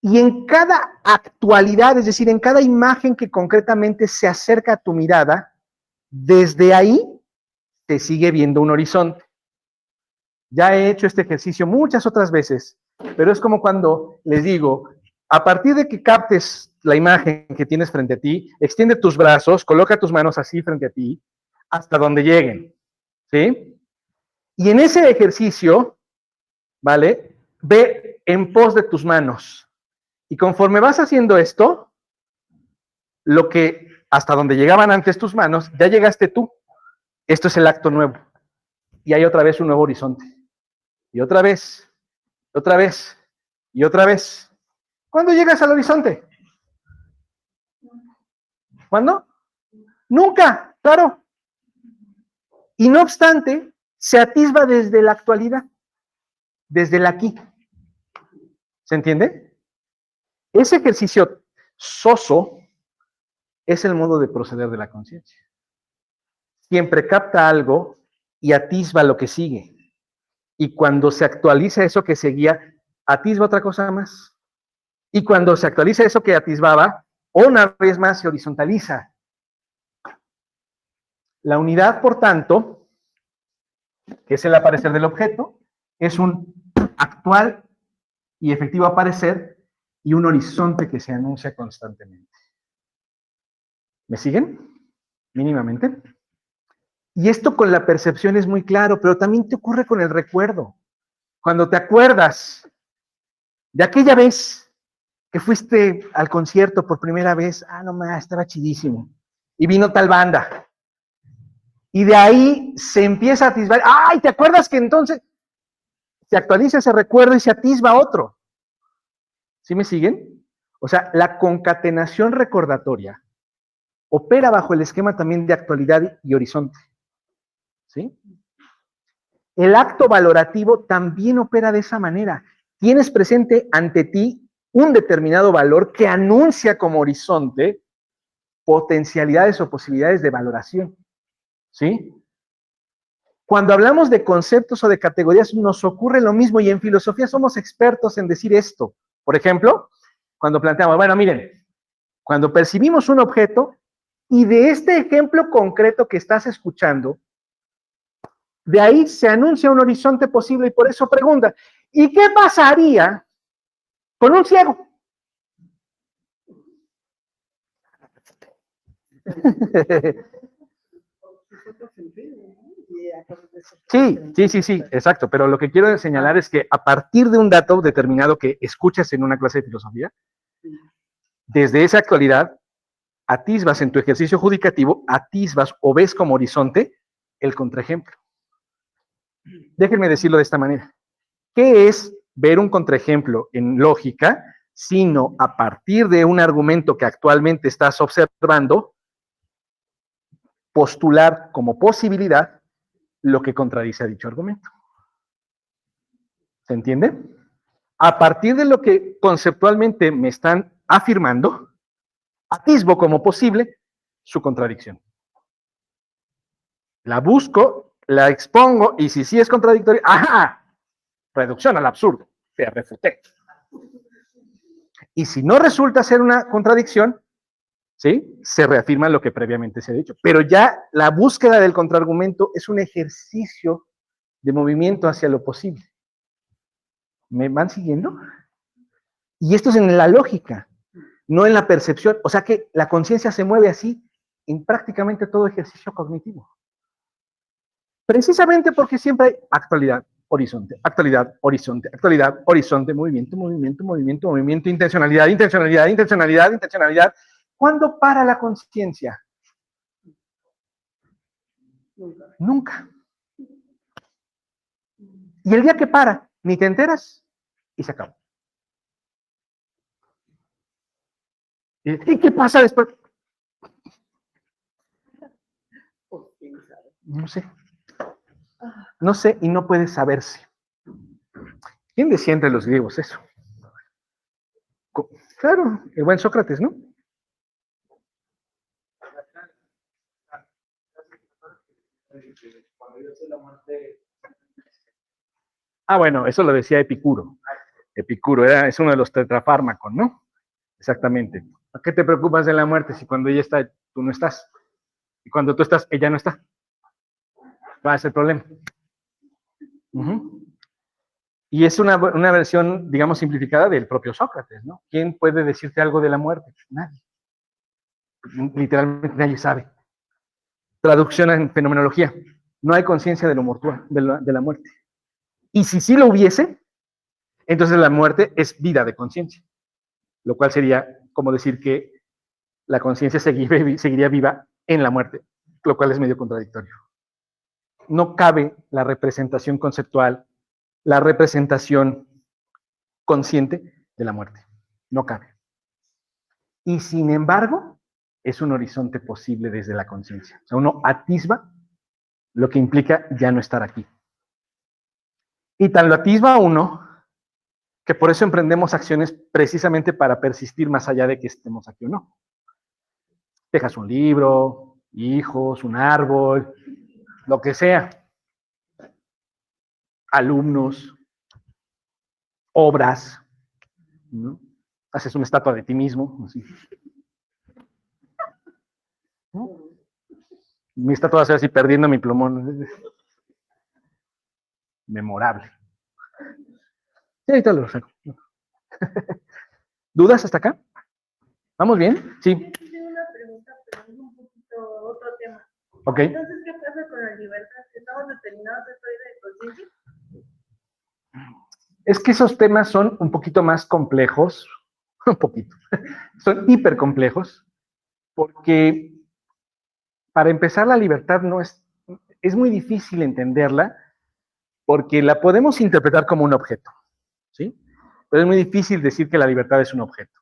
Y en cada actualidad, es decir, en cada imagen que concretamente se acerca a tu mirada, desde ahí te sigue viendo un horizonte. Ya he hecho este ejercicio muchas otras veces, pero es como cuando les digo, a partir de que captes la imagen que tienes frente a ti, extiende tus brazos, coloca tus manos así frente a ti, hasta donde lleguen, ¿sí? Y en ese ejercicio, ¿vale? Ve en pos de tus manos. Y conforme vas haciendo esto, lo que hasta donde llegaban antes tus manos, ya llegaste tú. Esto es el acto nuevo. Y hay otra vez un nuevo horizonte. Y otra vez, otra vez, y otra vez. ¿Cuándo llegas al horizonte? ¿Cuándo? Nunca, claro. Y no obstante, se atisba desde la actualidad, desde el aquí. ¿Se entiende? Ese ejercicio soso es el modo de proceder de la conciencia. Siempre capta algo y atisba lo que sigue. Y cuando se actualiza eso que seguía, atisba otra cosa más. Y cuando se actualiza eso que atisbaba, una vez más se horizontaliza. La unidad, por tanto, que es el aparecer del objeto, es un actual y efectivo aparecer y un horizonte que se anuncia constantemente. ¿Me siguen? Mínimamente. Y esto con la percepción es muy claro, pero también te ocurre con el recuerdo. Cuando te acuerdas de aquella vez que fuiste al concierto por primera vez, no más, estaba chidísimo, y vino tal banda, y de ahí se empieza a atisbar, ¡ay! ¿Te acuerdas que entonces se actualiza ese recuerdo y se atisba otro? ¿Sí me siguen? O sea, la concatenación recordatoria opera bajo el esquema también de actualidad y horizonte. ¿Sí? El acto valorativo también opera de esa manera. Tienes presente ante ti un determinado valor que anuncia como horizonte potencialidades o posibilidades de valoración. ¿Sí? Cuando hablamos de conceptos o de categorías nos ocurre lo mismo y en filosofía somos expertos en decir esto. Por ejemplo, cuando planteamos, bueno, miren, cuando percibimos un objeto y de este ejemplo concreto que estás escuchando, de ahí se anuncia un horizonte posible y por eso pregunta, ¿y qué pasaría con un ciego? Sí, exacto, pero lo que quiero señalar es que a partir de un dato determinado que escuchas en una clase de filosofía, desde esa actualidad, atisbas en tu ejercicio judicativo, atisbas o ves como horizonte el contraejemplo. Déjenme decirlo de esta manera. ¿Qué es ver un contraejemplo en lógica, sino a partir de un argumento que actualmente estás observando, postular como posibilidad lo que contradice a dicho argumento? ¿Se entiende? A partir de lo que conceptualmente me están afirmando, atisbo como posible su contradicción. La busco, la expongo, y si sí es contradictoria, ¡ajá! Reducción al absurdo, te refuté. Y si no resulta ser una contradicción, ¿sí? Se reafirma lo que previamente se ha dicho. Pero ya la búsqueda del contraargumento es un ejercicio de movimiento hacia lo posible. ¿Me van siguiendo? Y esto es en la lógica, no en la percepción. O sea que la conciencia se mueve así en prácticamente todo ejercicio cognitivo. Precisamente porque siempre hay actualidad, horizonte, actualidad, horizonte, actualidad, horizonte, movimiento, movimiento, movimiento, movimiento, intencionalidad, intencionalidad, intencionalidad, intencionalidad. ¿Cuándo para la conciencia? Nunca. Y el día que para, ni te enteras y se acabó. ¿Y qué pasa después? No sé. No sé y no puede saberse. ¿Quién decía entre los griegos eso? Claro, el buen Sócrates, ¿no? Bueno, eso lo decía Epicuro. Epicuro es uno de los tetrafármacos, ¿no? Exactamente. ¿A qué te preocupas de la muerte si cuando ella está, tú no estás? Y cuando tú estás, ella no está. ¿Cuál es el problema? Y es una versión, digamos, simplificada del propio Sócrates, ¿no? ¿Quién puede decirte algo de la muerte? Nadie. Literalmente nadie sabe. Traducción en fenomenología. No hay conciencia de lo mortuorio, de la muerte. Y si sí lo hubiese, entonces la muerte es vida de conciencia, lo cual sería como decir que la conciencia seguiría viva en la muerte, lo cual es medio contradictorio. No cabe la representación conceptual, la representación consciente de la muerte. No cabe. Y sin embargo, es un horizonte posible desde la conciencia. O sea, uno atisba lo que implica ya no estar aquí. Y tan lo atisba uno, que por eso emprendemos acciones precisamente para persistir más allá de que estemos aquí o no. Dejas un libro, hijos, un árbol, lo que sea. Alumnos, obras, ¿no? Haces una estatua de ti mismo, así. ¿No? Mi estatua va a ser así, perdiendo mi plumón. Memorable. Sí, ahorita lo saco. ¿Dudas hasta acá? ¿Vamos bien? Sí. Tengo una pregunta, pero es un poquito otro tema. Ok. Entonces, ¿qué pasa con la libertad? ¿Estamos determinados de conciencia? Es que esos temas son un poquito más complejos, un poquito, son hipercomplejos, porque para empezar la libertad no es muy difícil entenderla, porque la podemos interpretar como un objeto, ¿sí? Pero es muy difícil decir que la libertad es un objeto.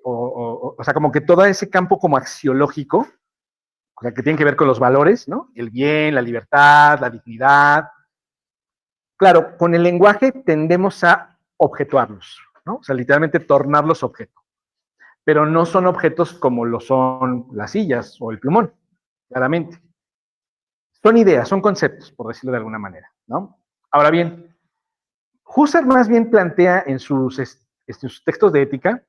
O sea, como que todo ese campo como axiológico, o sea, que tiene que ver con los valores, ¿no? El bien, la libertad, la dignidad. Claro, con el lenguaje tendemos a objetuarlos, ¿no? O sea, literalmente tornarlos objeto. Pero no son objetos como lo son las sillas o el plumón, claramente. Son ideas, son conceptos, por decirlo de alguna manera, ¿no? Ahora bien, Husserl más bien plantea en sus textos de ética,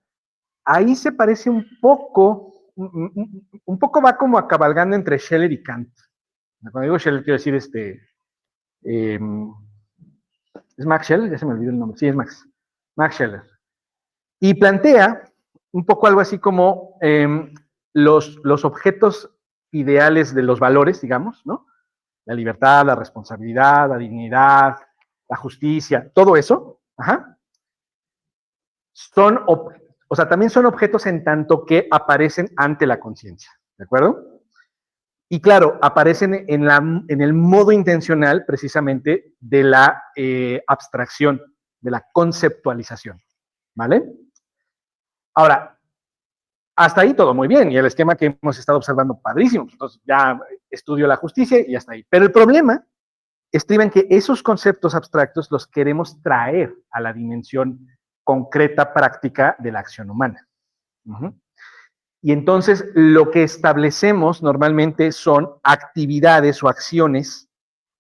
ahí se parece un poco va como a cabalgando entre Scheller y Kant. Cuando digo Scheller quiero decir ¿es Max Scheller? Ya se me olvidó el nombre. Sí, es Max Scheller. Y plantea un poco algo así como los objetos ideales de los valores, digamos, ¿no? La libertad, la responsabilidad, la dignidad, la justicia, todo eso, también son objetos en tanto que aparecen ante la conciencia, ¿de acuerdo? Y claro, aparecen en el modo intencional precisamente de la abstracción, de la conceptualización, ¿vale? Ahora, hasta ahí todo muy bien, y el esquema que hemos estado observando, padrísimo. Entonces ya estudio la justicia y hasta ahí. Pero el problema estriba en que esos conceptos abstractos los queremos traer a la dimensión concreta, práctica de la acción humana. Y entonces lo que establecemos normalmente son actividades o acciones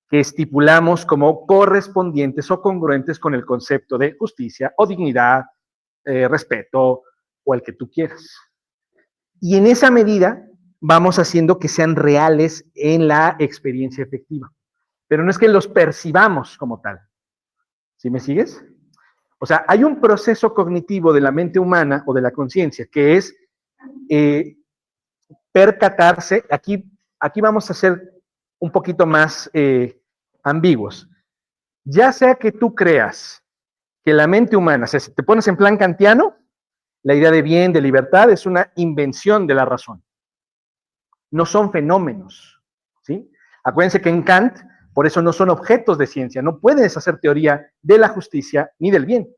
que estipulamos como correspondientes o congruentes con el concepto de justicia o dignidad, respeto o el que tú quieras. Y en esa medida vamos haciendo que sean reales en la experiencia efectiva. Pero no es que los percibamos como tal. ¿Sí me sigues? O sea, hay un proceso cognitivo de la mente humana o de la conciencia que es percatarse. Aquí vamos a ser un poquito más ambiguos. Ya sea que tú creas que la mente humana, o sea, si te pones en plan kantiano, la idea de bien, de libertad, es una invención de la razón. No son fenómenos, ¿sí? Acuérdense que en Kant, por eso no son objetos de ciencia, no puedes hacer teoría de la justicia ni del bien.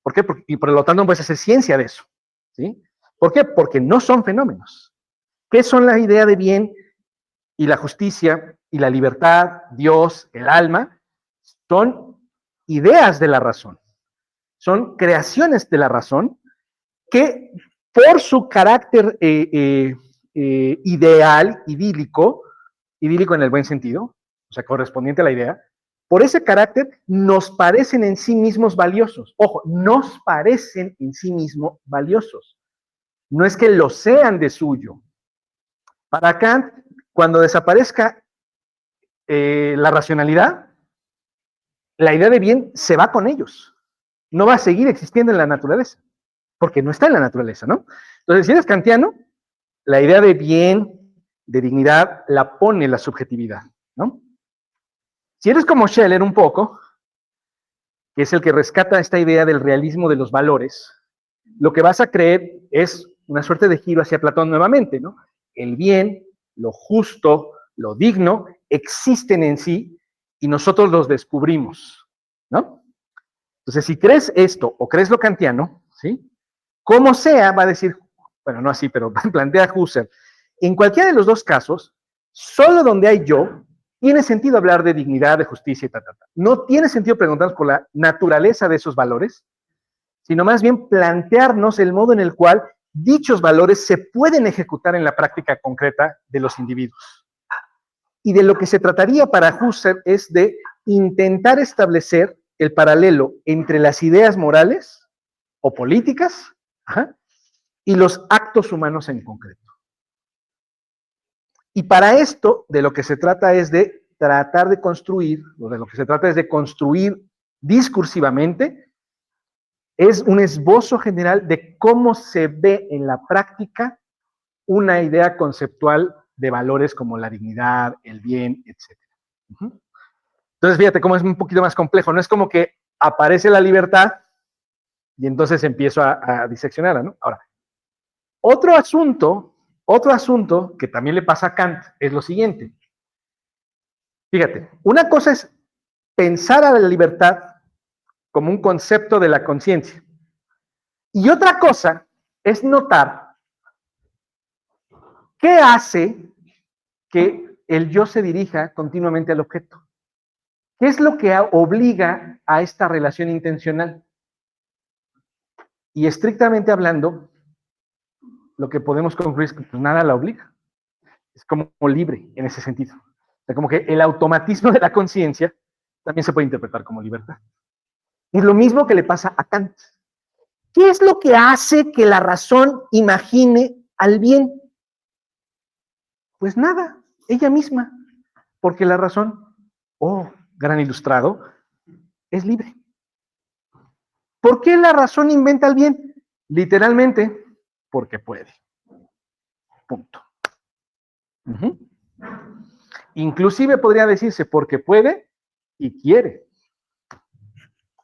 ¿Por qué? Y por lo tanto no puedes hacer ciencia de eso, ¿sí? ¿Por qué? Porque no son fenómenos. ¿Qué son la idea de bien y la justicia y la libertad, Dios, el alma? Son ideas de la razón, son creaciones de la razón que por su carácter ideal, idílico en el buen sentido, o sea, correspondiente a la idea, por ese carácter nos parecen en sí mismos valiosos. Ojo, nos parecen en sí mismos valiosos. No es que lo sean de suyo. Para Kant, cuando desaparezca la racionalidad, la idea de bien se va con ellos. No va a seguir existiendo en la naturaleza, porque no está en la naturaleza, ¿no? Entonces, si eres kantiano, la idea de bien, de dignidad, la pone la subjetividad, ¿no? Si eres como Scheller un poco, que es el que rescata esta idea del realismo de los valores, lo que vas a creer es una suerte de giro hacia Platón nuevamente, ¿no? El bien, lo justo, lo digno, existen en sí y nosotros los descubrimos, ¿no? Entonces, si crees esto o crees lo kantiano, ¿sí? Como sea, va a decir, bueno, no así, pero plantea Husserl, en cualquiera de los dos casos, solo donde hay yo, tiene sentido hablar de dignidad, de justicia y tal. No tiene sentido preguntarnos por la naturaleza de esos valores, sino más bien plantearnos el modo en el cual dichos valores se pueden ejecutar en la práctica concreta de los individuos. Y de lo que se trataría para Husserl es de intentar establecer el paralelo entre las ideas morales o políticas y los actos humanos en concreto. Y para esto, de lo que se trata es de tratar de construir, o de lo que se trata es de construir discursivamente, es un esbozo general de cómo se ve en la práctica una idea conceptual de valores como la dignidad, el bien, etc. Entonces, fíjate cómo es un poquito más complejo. No es como que aparece la libertad y entonces empiezo a diseccionarla, ¿no? Ahora, otro asunto que también le pasa a Kant es lo siguiente. Fíjate, una cosa es pensar a la libertad como un concepto de la conciencia. Y otra cosa es notar qué hace que el yo se dirija continuamente al objeto. ¿Qué es lo que obliga a esta relación intencional? Y estrictamente hablando, lo que podemos concluir es que pues, nada la obliga. Es como libre en ese sentido. O sea, como que el automatismo de la conciencia también se puede interpretar como libertad. Y lo mismo que le pasa a Kant. ¿Qué es lo que hace que la razón imagine al bien? Pues nada, ella misma. Porque la razón, oh, gran ilustrado, es libre. ¿Por qué la razón inventa el bien? Literalmente, porque puede. Punto. Inclusive podría decirse porque puede y quiere.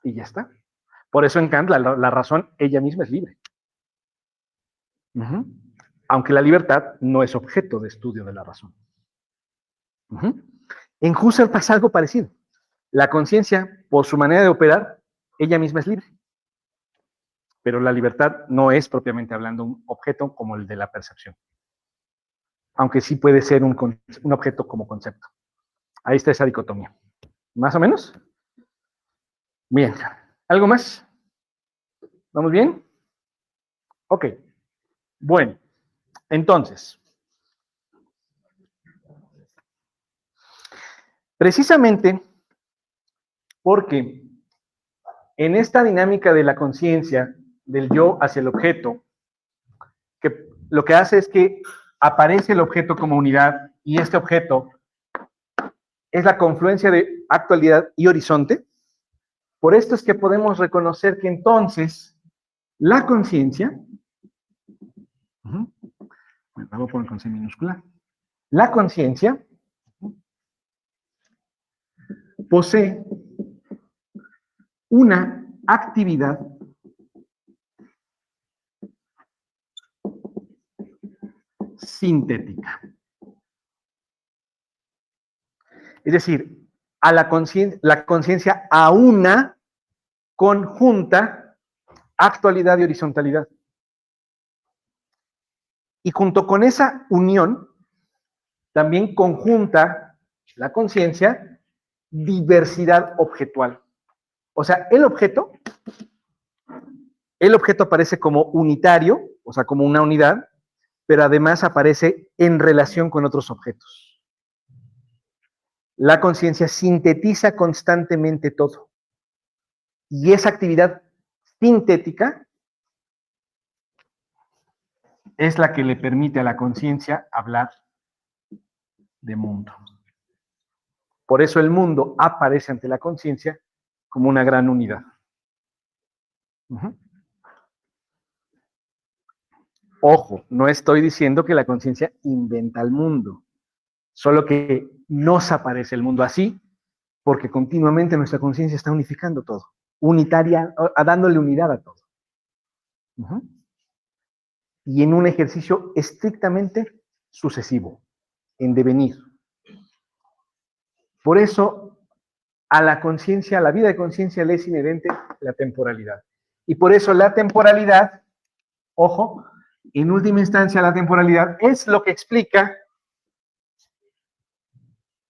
Y ya está. Por eso en Kant la razón ella misma es libre. Aunque la libertad no es objeto de estudio de la razón. En Husserl pasa algo parecido. La conciencia, por su manera de operar, ella misma es libre. Pero la libertad no es propiamente hablando un objeto como el de la percepción. Aunque sí puede ser un objeto como concepto. Ahí está esa dicotomía. ¿Más o menos? Bien. ¿Algo más? ¿Vamos bien? Ok. Bueno, entonces, precisamente porque en esta dinámica de la conciencia, del yo hacia el objeto, que lo que hace es que aparece el objeto como unidad y este objeto es la confluencia de actualidad y horizonte. Por esto es que podemos reconocer que entonces la conciencia, bueno, voy a poner con C minúscula, la conciencia posee una actividad sintética. Es decir, a la conciencia aúna conjunta actualidad y horizontalidad. Y junto con esa unión, también conjunta la conciencia diversidad objetual. O sea, el objeto aparece como unitario, o sea, como una unidad, pero además aparece en relación con otros objetos. La conciencia sintetiza constantemente todo. Y esa actividad sintética es la que le permite a la conciencia hablar de mundo. Por eso el mundo aparece ante la conciencia como una gran unidad. Ojo, no estoy diciendo que la conciencia inventa el mundo, solo que nos aparece el mundo así, porque continuamente nuestra conciencia está unificando todo. unitaria, dándole unidad a todo. Y en un ejercicio estrictamente sucesivo, en devenir. Por eso, a la conciencia, a la vida de conciencia le es inherente la temporalidad. Y por eso la temporalidad, ojo, en última instancia la temporalidad es lo que explica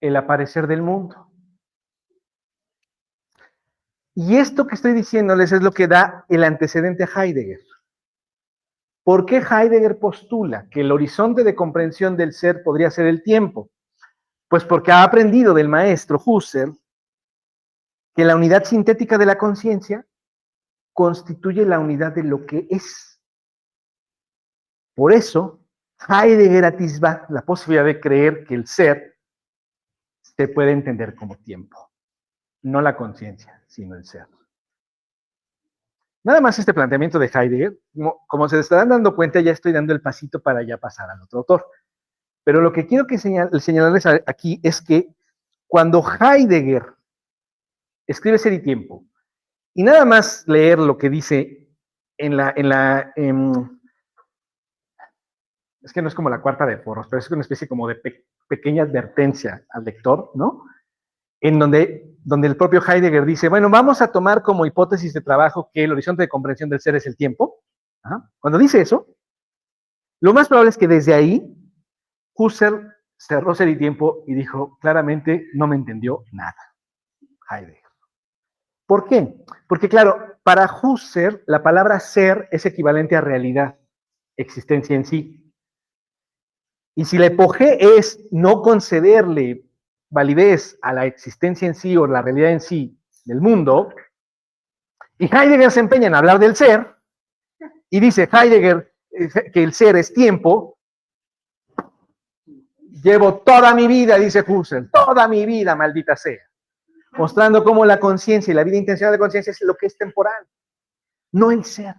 el aparecer del mundo. Y esto que estoy diciéndoles es lo que da el antecedente a Heidegger. ¿Por qué Heidegger postula que el horizonte de comprensión del ser podría ser el tiempo? Pues porque ha aprendido del maestro Husserl que la unidad sintética de la conciencia constituye la unidad de lo que es. Por eso, Heidegger atisba la posibilidad de creer que el ser se puede entender como tiempo. No la conciencia, sino el ser. Nada más este planteamiento de Heidegger, como se estarán dando cuenta, ya estoy dando el pasito para ya pasar al otro autor. Pero lo que quiero que señalarles aquí es que cuando Heidegger escribe Ser y Tiempo, y nada más leer lo que dice es que no es como la cuarta de Porros, pero es una especie como de pequeña advertencia al lector, ¿no? En donde el propio Heidegger dice, bueno, vamos a tomar como hipótesis de trabajo que el horizonte de comprensión del ser es el tiempo. Cuando dice eso, lo más probable es que desde ahí Husserl cerró Ser y Tiempo y dijo, claramente no me entendió nada, Heidegger. ¿Por qué? Porque claro, para Husserl la palabra ser es equivalente a realidad, existencia en sí. Y si la epoge es no concederle validez a la existencia en sí o la realidad en sí del mundo, y Heidegger se empeña en hablar del ser, y dice Heidegger que el ser es tiempo, llevo toda mi vida, dice Husserl, toda mi vida, maldita sea, mostrando cómo la conciencia y la vida intencional de conciencia es lo que es temporal, no el ser.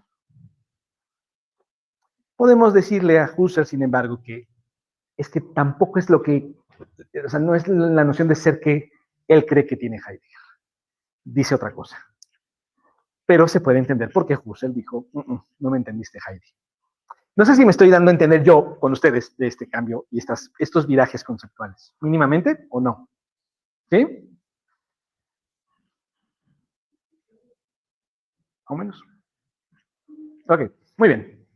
Podemos decirle a Husserl, sin embargo, que es que tampoco es lo que, o sea, no es la noción de ser que él cree que tiene Heidegger. Dice otra cosa. Pero se puede entender porque Husserl dijo, no me entendiste, Heidi. No sé si me estoy dando a entender yo con ustedes de este cambio y estos virajes conceptuales, mínimamente o no. ¿Sí? ¿O menos? Ok, muy bien.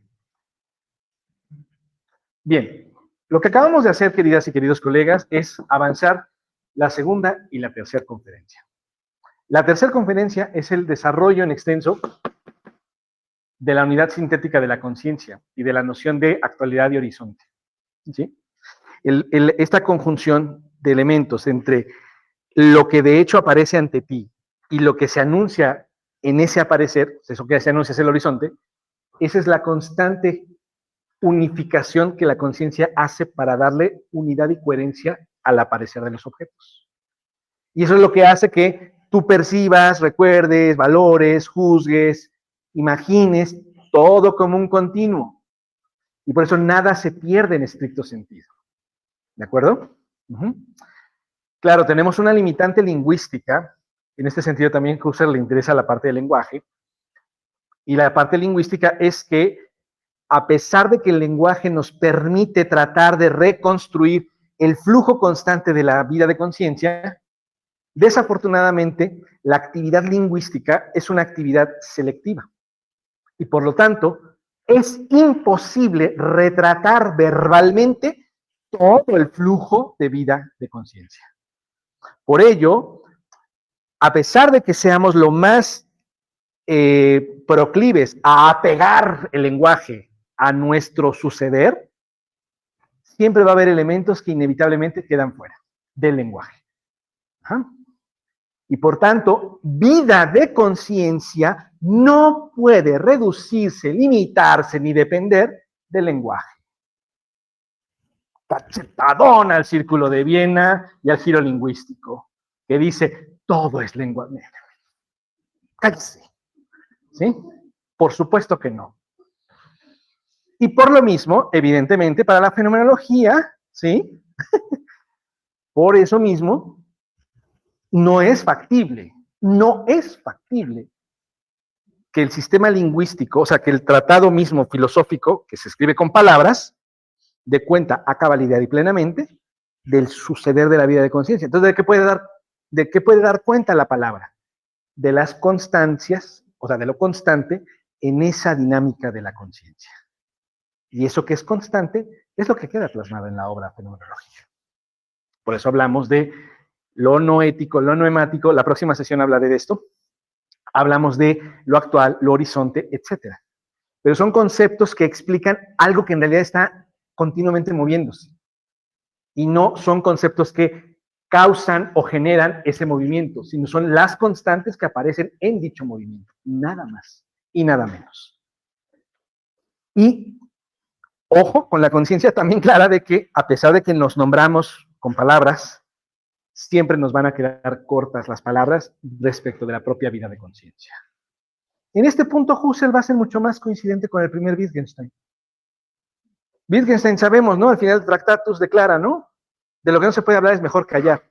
Bien, lo que acabamos de hacer, queridas y queridos colegas, es avanzar la segunda y la tercera conferencia. La tercera conferencia es el desarrollo en extenso de la unidad sintética de la conciencia y de la noción de actualidad y horizonte. ¿Sí? Esta conjunción de elementos entre lo que de hecho aparece ante ti y lo que se anuncia en ese aparecer, eso que se anuncia es el horizonte, esa es la constante unificación que la conciencia hace para darle unidad y coherencia al aparecer de los objetos. Y eso es lo que hace que tú percibas, recuerdes, valores, juzgues, imagines todo como un continuo. Y por eso nada se pierde en estricto sentido. ¿De acuerdo? Claro, tenemos una limitante lingüística. En este sentido también a Husserl le interesa la parte del lenguaje. Y la parte lingüística es que a pesar de que el lenguaje nos permite tratar de reconstruir el flujo constante de la vida de conciencia, desafortunadamente la actividad lingüística es una actividad selectiva. Y por lo tanto, es imposible retratar verbalmente todo el flujo de vida de conciencia. Por ello, a pesar de que seamos lo más proclives a apegar el lenguaje a nuestro suceder, siempre va a haber elementos que inevitablemente quedan fuera del lenguaje. Y por tanto, vida de conciencia no puede reducirse, limitarse ni depender del lenguaje. Cachetadón al círculo de Viena y al giro lingüístico, que dice, todo es lengua. Cállese. ¿Sí? Por supuesto que no. Y por lo mismo, evidentemente, para la fenomenología, ¿sí? Por eso mismo, no es factible que el sistema lingüístico, o sea, que el tratado mismo filosófico, que se escribe con palabras, dé cuenta a cabalidad y plenamente del suceder de la vida de conciencia. Entonces, ¿de qué puede dar cuenta la palabra? De las constancias, o sea, de lo constante en esa dinámica de la conciencia. Y eso que es constante es lo que queda plasmado en la obra fenomenológica. Por eso hablamos de lo no ético, lo noemático. La próxima sesión hablaré de esto. Hablamos de lo actual, lo horizonte, etc. Pero son conceptos que explican algo que en realidad está continuamente moviéndose. Y no son conceptos que causan o generan ese movimiento, sino son las constantes que aparecen en dicho movimiento. Nada más y nada menos. Y ojo con la conciencia también clara de que, a pesar de que nos nombramos con palabras, siempre nos van a quedar cortas las palabras respecto de la propia vida de conciencia. En este punto, Husserl va a ser mucho más coincidente con el primer Wittgenstein. Wittgenstein sabemos, ¿no? Al final del Tractatus declara, ¿no? De lo que no se puede hablar es mejor callar.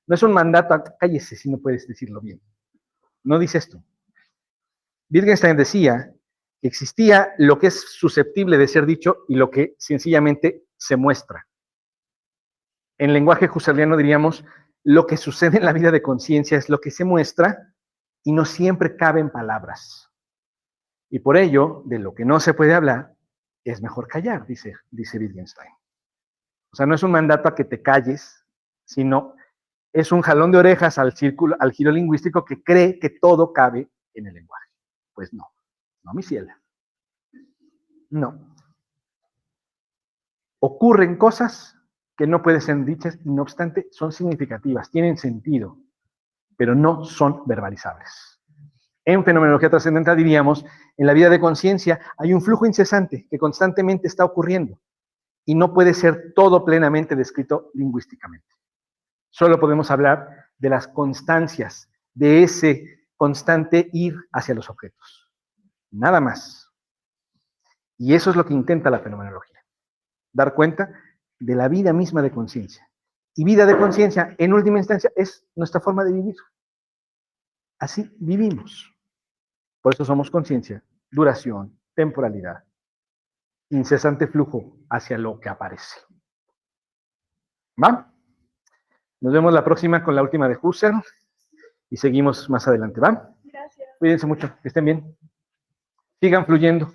No es un mandato a cállese si no puedes decirlo bien. No dice esto. Wittgenstein decía que existía lo que es susceptible de ser dicho y lo que sencillamente se muestra. En lenguaje husserliano diríamos, lo que sucede en la vida de conciencia es lo que se muestra y no siempre caben palabras. Y por ello, de lo que no se puede hablar, es mejor callar, dice Wittgenstein. O sea, no es un mandato a que te calles, sino es un jalón de orejas al giro lingüístico que cree que todo cabe en el lenguaje. Pues no, mi ciela. No. Ocurren cosas que no pueden ser dichas y no obstante son significativas, tienen sentido, pero no son verbalizables. En fenomenología trascendental diríamos, en la vida de conciencia hay un flujo incesante que constantemente está ocurriendo y no puede ser todo plenamente descrito lingüísticamente. Solo podemos hablar de las constancias, de ese constante ir hacia los objetos. Nada más. Y eso es lo que intenta la fenomenología. Dar cuenta de la vida misma de conciencia. Y vida de conciencia, en última instancia, es nuestra forma de vivir. Así vivimos. Por eso somos conciencia, duración, temporalidad, incesante flujo hacia lo que aparece. ¿Va? Nos vemos la próxima con la última de Husserl y seguimos más adelante, ¿va? Gracias. Cuídense mucho, que estén bien. Sigan fluyendo.